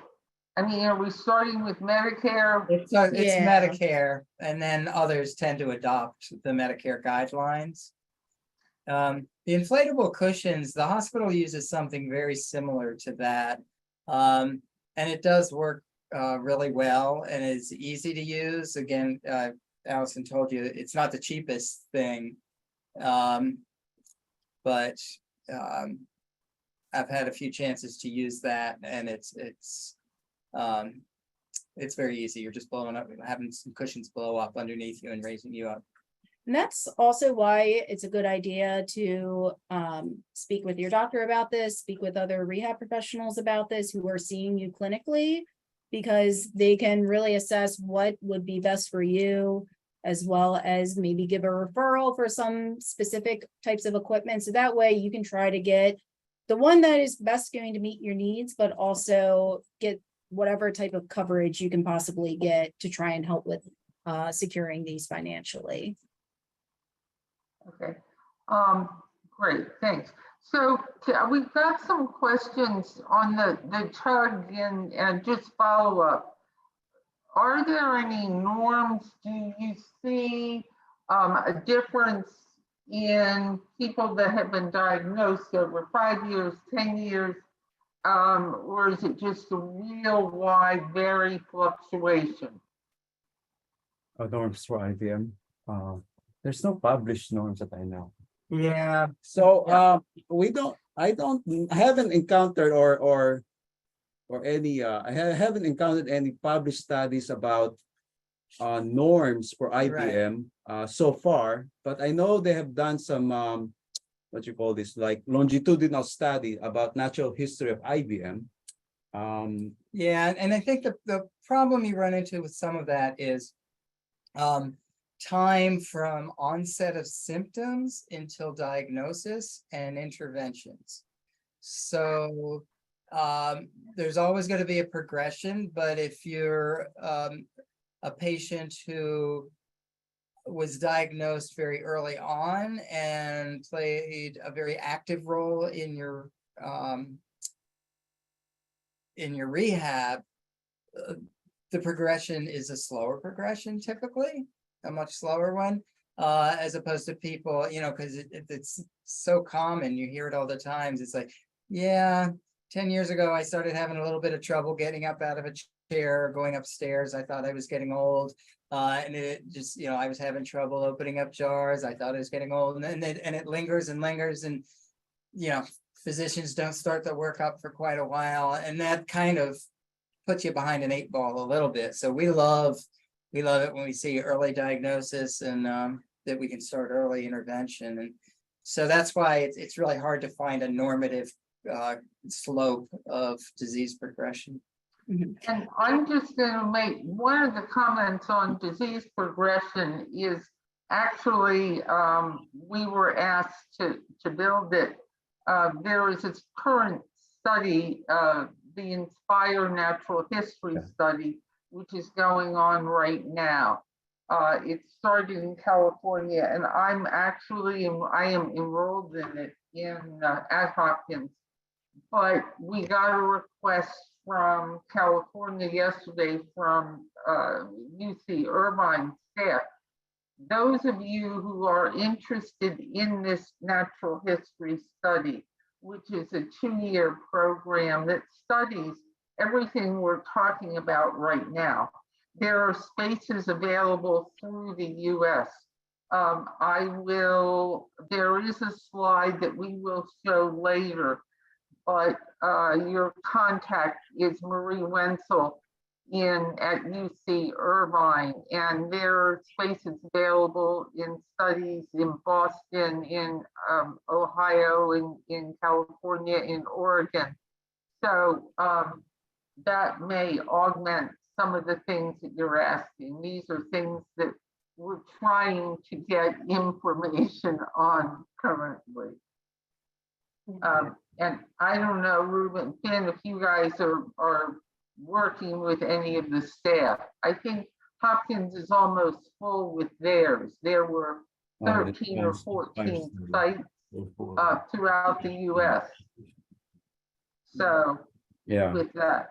I mean, are we starting with Medicare? It's Medicare, and then others tend to adopt the Medicare guidelines. The inflatable cushions, the hospital uses something very similar to that. And it does work really well and is easy to use. Again, Allison told you it's not the cheapest thing, but I've had a few chances to use that, and it's very easy. You're just blowing up, having some cushions blow up underneath you and raising you up. And that's also why it's a good idea to speak with your doctor about this, speak with other rehab professionals about this who are seeing you clinically, because they can really assess what would be best for you, as well as maybe give a referral for some specific types of equipment. So that way you can try to get the one that is best going to meet your needs, but also get whatever type of coverage you can possibly get to try and help with securing these financially. Okay, great, thanks. So we've got some questions on the tug and just follow up. are there any norms? Do you see a difference in people that have been diagnosed over 5 years, 10 years? Or is it just a real wide, very fluctuation? Norms for IBM. There's no published norms that I know. Yeah, So I haven't encountered or any haven't encountered any published studies about norms for IBM so far, but I know they have done some what you call this, like longitudinal study about natural history of IBM. yeah, and I think the problem you run into with some of that is time from onset of symptoms until diagnosis and interventions. So there's always going to be a progression, but if you're a patient who was diagnosed very early on and played a very active role in your rehab, the progression is a slower progression, typically a much slower one, as opposed to people, because it's so common, you hear it all the times. It's like, yeah, 10 years ago, I started having a little bit of trouble getting up out of a chair, going upstairs. I thought I was getting old. And it just, I was having trouble opening up jars. I thought I was getting old. And it lingers and lingers. And, physicians don't start the workup for quite a while. And that kind of puts you behind an 8 ball a little bit. So we love it when we see early diagnosis and that we can start early intervention. And so that's why it's really hard to find a normative slope of disease progression. And I'm just going to make one of the comments on disease progression is actually we were asked to build it. There is this current study, the Inspire Natural History Study, which is going on right now. It started in California, and I am enrolled in it at Hopkins. But we got a request from California yesterday from UC Irvine staff. Those of you who are interested in this natural history study, which is a 2-year program that studies everything we're talking about right now, there are spaces available through the US. There is a slide that we will show later, but your contact is Marie Wenzel at UC Irvine, and there are spaces available in studies in Boston, in Ohio, in California, in Oregon. So that may augment some of the things that you're asking. These are things that we're trying to get information on currently. And I don't know, Ruben, Finn, if you guys are working with any of the staff. I think Hopkins is almost full with theirs. There were 13 or 14 sites throughout the US. So with that.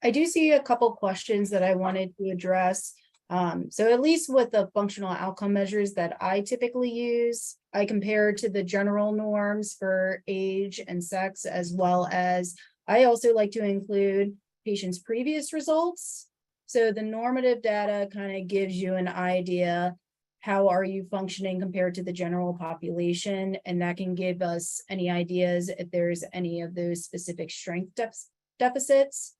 I do see a couple questions that I wanted to address. So at least with the functional outcome measures that I typically use, I compare to the general norms for age and sex, as well as I also like to include patients' previous results. So the normative data kind of gives you an idea, how are you functioning compared to the general population? And that can give us any ideas if there's any of those specific strength deficits.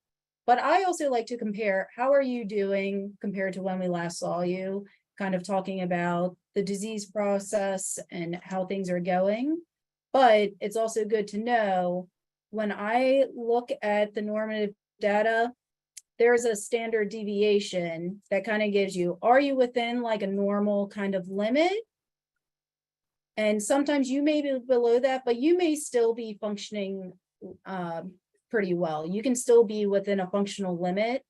But I also like to compare, how are you doing compared to when we last saw you, kind of talking about the disease process and how things are going. But it's also good to know when I look at the normative data, there's a standard deviation that kind of gives you, are you within like a normal kind of limit? And sometimes you may be below that, but you may still be functioning pretty well. You can still be within a functional limit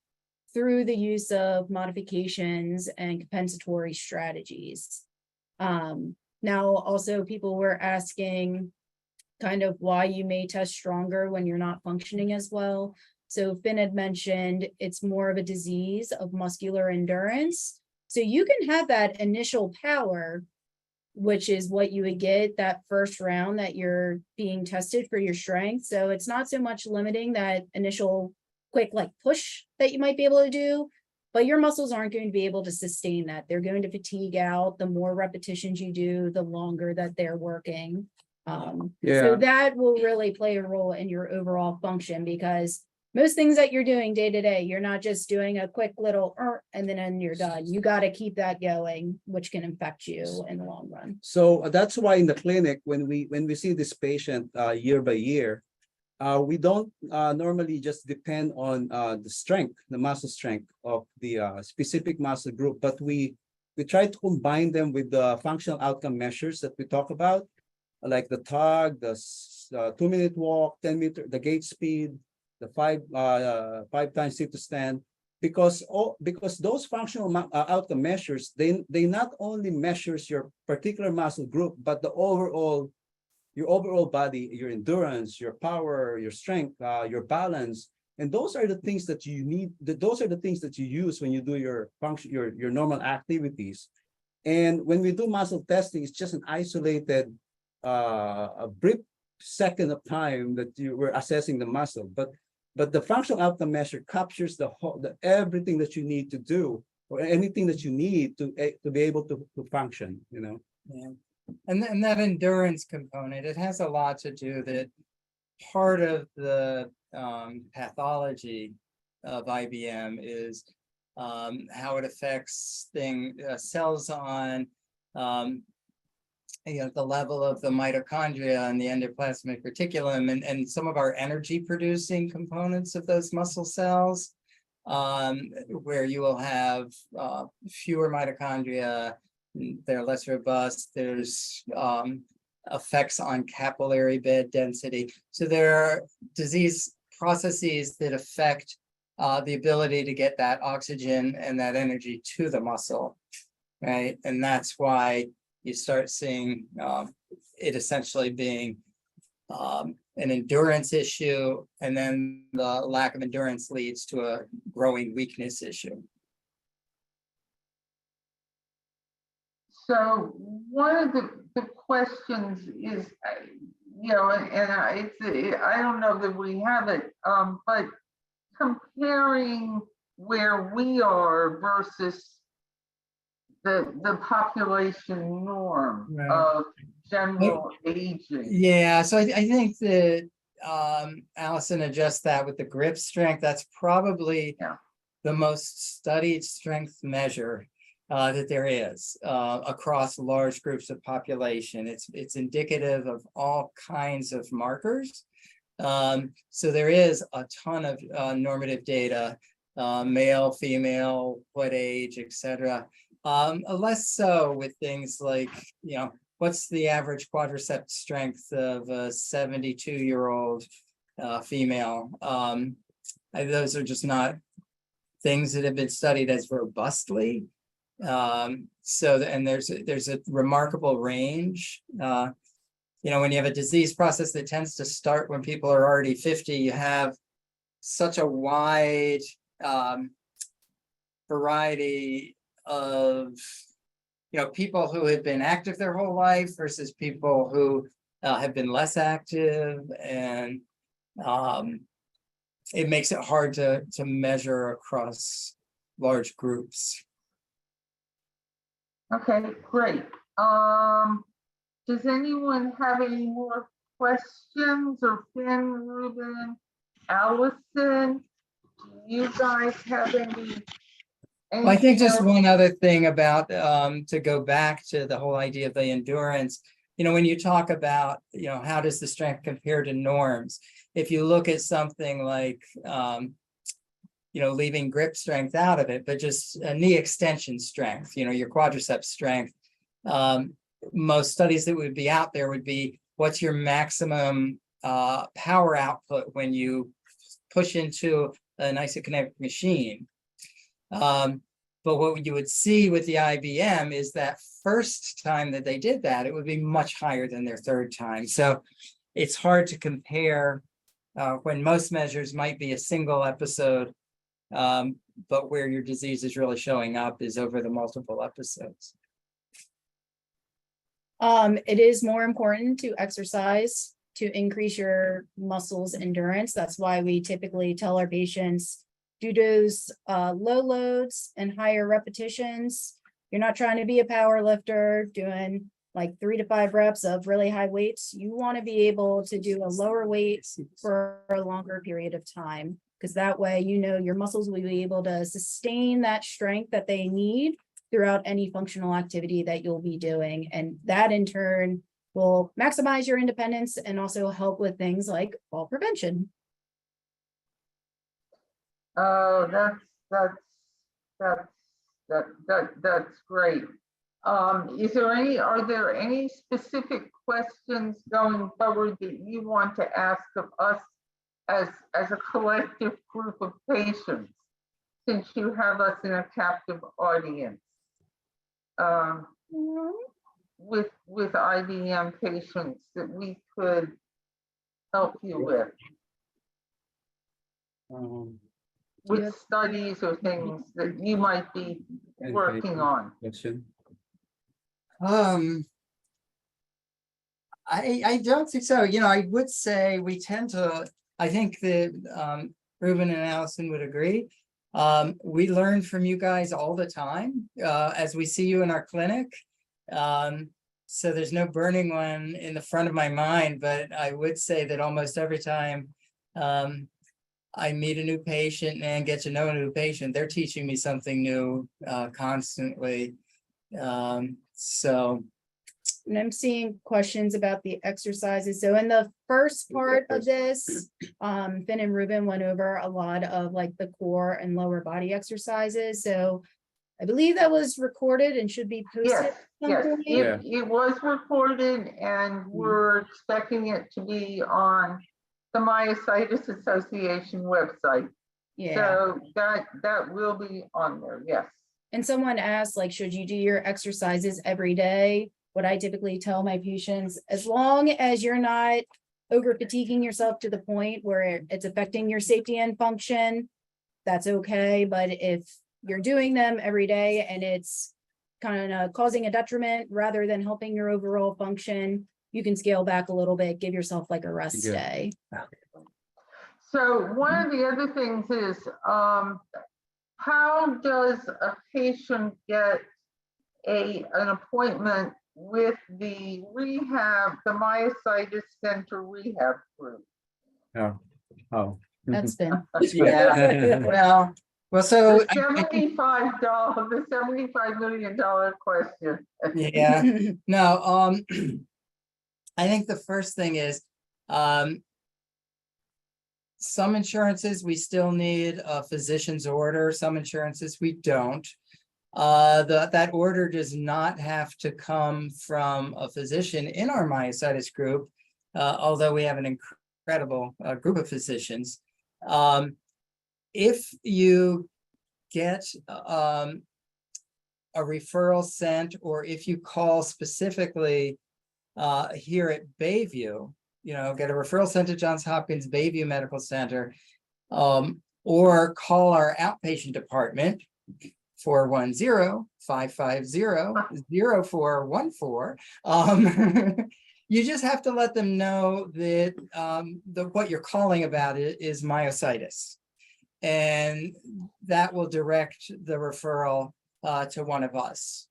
through the use of modifications and compensatory strategies. Now, also people were asking kind of why you may test stronger when you're not functioning as well. So Finn had mentioned it's more of a disease of muscular endurance. So you can have that initial power, which is what you would get that first round that you're being tested for your strength. So it's not so much limiting that initial quick like push that you might be able to do, but your muscles aren't going to be able to sustain that. They're going to fatigue out. The more repetitions you do, the longer that they're working. So that will really play a role in your overall function, because most things that you're doing day to day, you're not just doing a quick little and then you're done. You got to keep that going, which can affect you in the long run. So that's why in the clinic, when we see this patient year by year, we don't normally just depend on the strength, the muscle strength of the specific muscle group, but we try to combine them with the functional outcome measures that we talk about, like the tug, the 2-minute walk, 10-meter, the gait speed, the 5 times sit to stand, because those functional outcome measures, they not only measures your particular muscle group, but the your overall body, your endurance, your power, your strength, your balance. And those are the things that you need. Those are the things that you use when you do your function, your normal activities. And when we do muscle testing, it's just an isolated, a brief second of time that you were assessing the muscle. But the functional outcome measure captures the everything that you need to do, or anything that you need to be able to function, you know. Yeah. And that endurance component, it has a lot to do that part of the pathology of IBM is how it affects cells on the level of the mitochondria and the endoplasmic reticulum and some of our energy producing components of those muscle cells, where you will have fewer mitochondria, they're less robust, there's effects on capillary bed density. So there are disease processes that affect the ability to get that oxygen and that energy to the muscle, right? And that's why you start seeing it essentially being an endurance issue, and then the lack of endurance leads to a growing weakness issue. So one of the questions is, I don't know that we have it, but comparing where we are versus the population norm of general aging. Yeah, so I think that Allison adjusts that with the grip strength. That's probably the most studied strength measure that there is across large groups of population. It's indicative of all kinds of markers. So there is a ton of normative data, male, female, what age, etc. Less so with things like, what's the average quadriceps strength of a 72-year-old female? Those are just not things that have been studied as robustly. And there's a remarkable range. When you have a disease process that tends to start when people are already 50, you have such a wide variety of people who have been active their whole life versus people who have been less active, and it makes it hard to measure across large groups. Okay, great. Does anyone have any more questions? Or Finn, Ruben, Allison, do you guys have any? Well, I think just one other thing about to go back to the whole idea of the endurance, when you talk about, how does the strength compare to norms? If you look at something like, leaving grip strength out of it, but just a knee extension strength, your quadriceps strength, most studies that would be out there would be, what's your maximum power output when you push into an isokinetic machine? But what you would see with the IBM is that first time that they did that, it would be much higher than their third time. So it's hard to compare when most measures might be a single episode, but where your disease is really showing up is over the multiple episodes. It is more important to exercise to increase your muscles endurance. That's why we typically tell our patients do those low loads and higher repetitions. You're not trying to be a power lifter doing like 3 to 5 reps of really high weights. You want to be able to do a lower weight for a longer period of time, because that way, you know, your muscles will be able to sustain that strength that they need throughout any functional activity that you'll be doing. And that in turn will maximize your independence and also help with things like fall prevention. Oh, that's great. Are there any specific questions going forward that you want to ask of us as a collective group of patients, since you have us in a captive audience with IBM patients that we could help you with studies or things that you might be working on? I don't think so. You know, I would say we tend to, I think that Ruben and Allison would agree. We learn from you guys all the time as we see you in our clinic. So there's no burning one in the front of my mind, but I would say that almost every time I meet a new patient and get to know a new patient, they're teaching me something new constantly. And I'm seeing questions about the exercises. So in the first part of this, Finn and Ruben went over a lot of like the core and lower body exercises. So I believe that was recorded and should be posted. Yes, it was recorded, and we're expecting it to be on the Myositis Association website. Yeah. So that will be on there, yes. And someone asked, like, should you do your exercises every day? What I typically tell my patients, as long as you're not over fatiguing yourself to the point where it's affecting your safety and function, that's okay. But if you're doing them every day and it's kind of causing a detriment rather than helping your overall function, you can scale back a little bit, give yourself like a rest day. So one of the other things is, how does a patient get an appointment with the Myositis Center rehab group? That's been. Yeah. Well, so the $75 million question. Yeah. No, I think the first thing is some insurances we still need a physician's order, some insurances we don't. That order does not have to come from a physician in our myositis group, although we have an incredible group of physicians. If you get a referral sent, or if you call specifically here at Bayview, you know, get a referral sent to Johns Hopkins Bayview Medical Center, or call our outpatient department, 410-550-0414. You just have to let them know that what you're calling about is myositis, and that will direct the referral to one of us.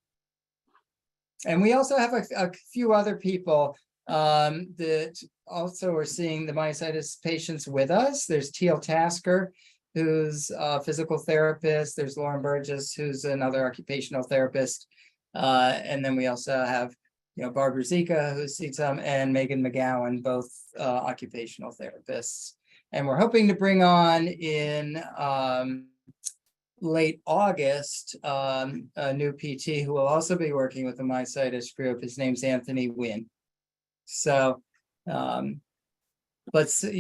And we also have a few other people that also are seeing the myositis patients with us. There's Teal Tasker, who's a physical therapist. There's Lauren Burgess, who's another occupational therapist. And then we also have, you know, Barbara Zika, who sees them, and Megan McGowan, both occupational therapists. And we're hoping to bring on in late August a new PT who will also be working with the myositis group. His name's Anthony Wynn. So, but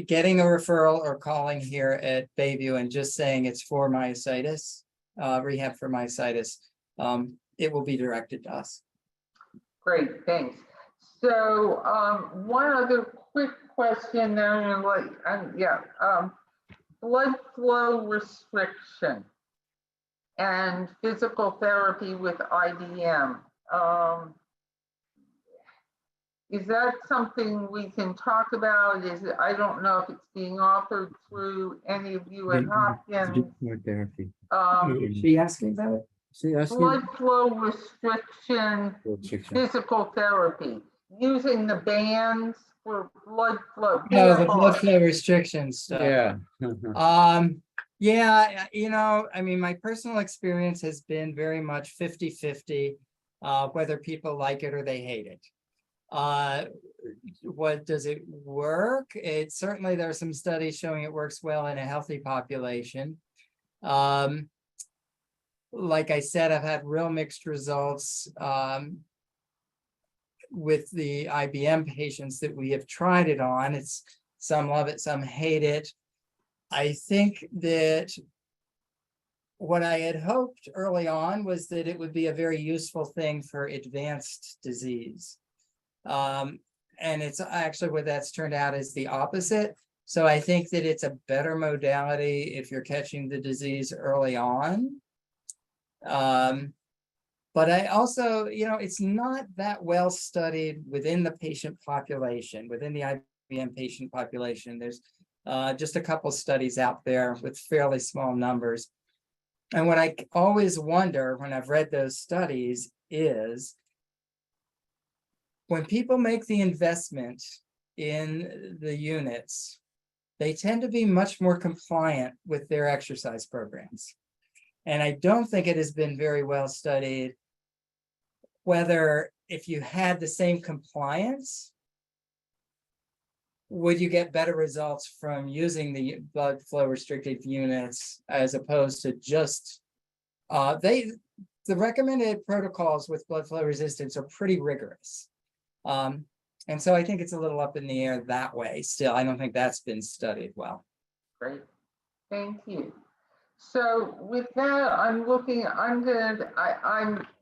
getting a referral or calling here at Bayview and just saying it's for myositis, rehab for myositis, it will be directed to us. Great, thanks. So one other quick question there, blood flow restriction and physical therapy with IBM. Is that something we can talk about? I don't know if it's being offered through any of you at Hopkins. More therapy. Um, She asking about it? See, asking. blood flow restriction, physical therapy, using the bands for blood flow. No, the blood PFR. flow restrictions stuff. Yeah. Yeah, I mean, my personal experience has been very much 50-50, whether people like it or they hate it. What does it work? It certainly, there are some studies showing it works well in a healthy population. Like I said, I've had real mixed results with the IBM patients that we have tried it on. It's some love it, some hate it. I think that what I had hoped early on was that it would be a very useful thing for advanced disease. And it's actually what that's turned out is the opposite. So I think that it's a better modality if you're catching the disease early on. But I also, it's not that well studied within the patient population, within the IBM patient population. There's just a couple studies out there with fairly small numbers. And what I always wonder when I've read those studies is when people make the investment in the units, they tend to be much more compliant with their exercise programs. And I don't think it has been very well studied whether if you had the same compliance, would you get better results from using the blood flow restricted units as opposed to just, the recommended protocols with blood flow resistance are pretty rigorous. And so I think it's a little up in the air that way. Still, I don't think that's been studied well. Great, thank you. So with that, I'm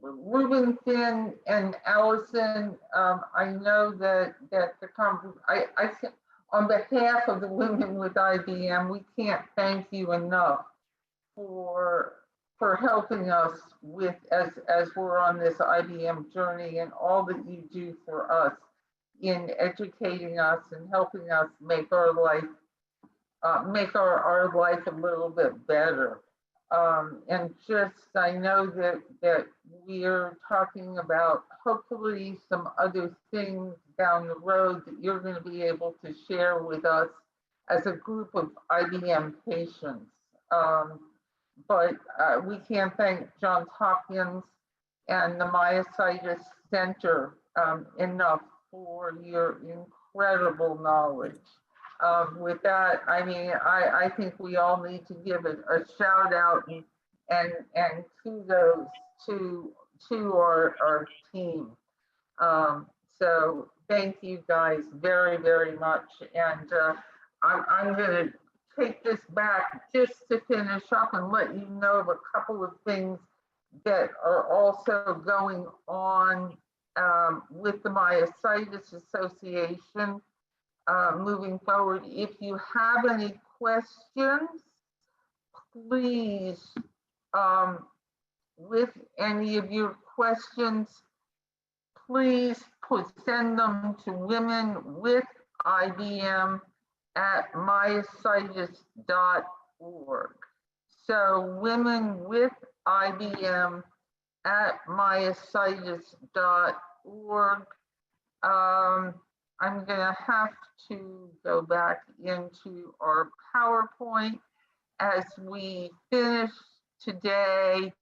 Ruben, Finn, and Allison. I know that on behalf of the women with IBM, we can't thank you enough for helping us with as we're on this IBM journey and all that you do for us in educating us and helping us make our life a little bit better. And just, I know that we're talking about hopefully some other things down the road that you're going to be able to share with us as a group of IBM patients. But we can't thank Johns Hopkins and the Myositis Center enough for your incredible knowledge. With that, I mean, I think we all need to give it a shout out and kudos to our team. So thank you guys very, very much. And I'm going to take this back just to finish up and let you know of a couple of things that are also going on with the Myositis Association. Moving forward, if you have any questions, please, with any of your questions, please send them to womenwithibm@myositis.org. So womenwithibm@myositis.org. I'm gonna have to go back into our PowerPoint as we finish today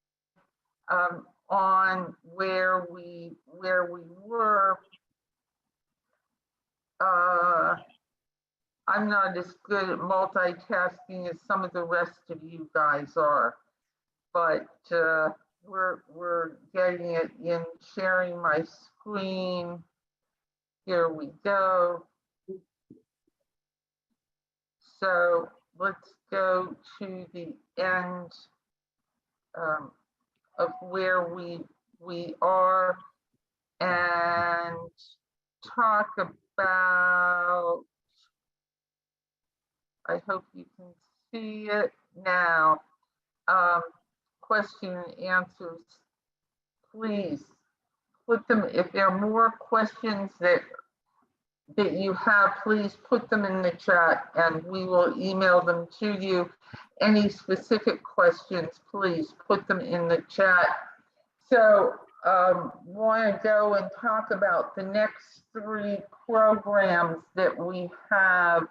on where we were. I'm not as good at multitasking as some of the rest of you guys are, but we're getting it in, sharing my screen. Here we go. So let's go to the end of where we are and talk about I hope you can see it now. Question and answers. Please put them, if there are more questions that you have, please put them in the chat and we will email them to you. Any specific questions, please put them in the chat. So want to go and talk about the next 3 programs that we have.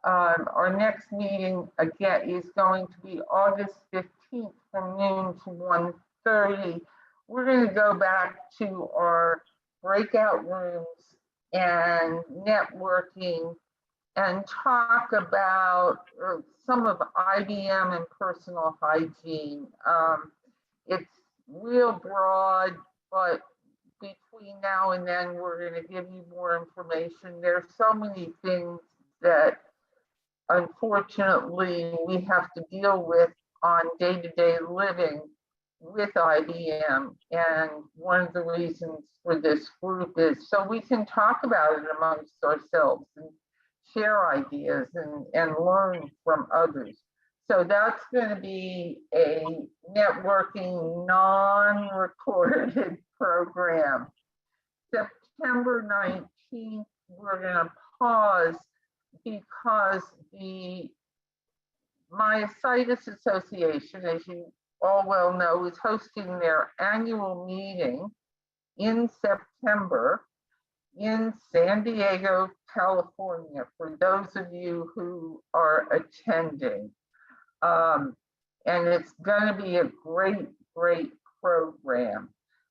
Our next meeting again is going to be August 15th from noon to 1:30. We're going to go back to our breakout rooms and networking and talk about some of IBM and personal hygiene. It's real broad, but between now and then, we're going to give you more information. There's so many things that unfortunately we have to deal with on day-to-day living with IBM. And one of the reasons for this group is so we can talk about it amongst ourselves and share ideas and learn from others. So that's going to be a networking, non-recorded program. September 19th, we're going to pause because the Myositis Association, as you all well know, is hosting their annual meeting in September in San Diego, California, for those of you who are attending. And it's going to be a great, great program.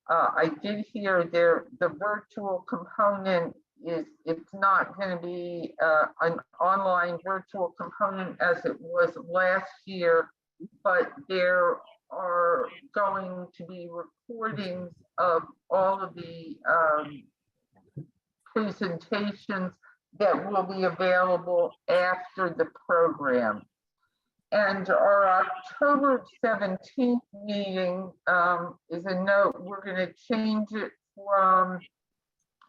I did hear the virtual component it's not going to be an online virtual component as it was last year, but there are going to be recordings of all of the presentations that will be available after the program. And our October 17th meeting is a note, we're going to change it from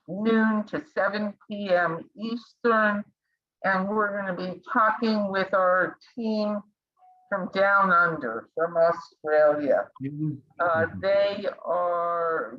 noon to 7 p.m. Eastern. And we're going to be talking with our team from down under, from Australia. They are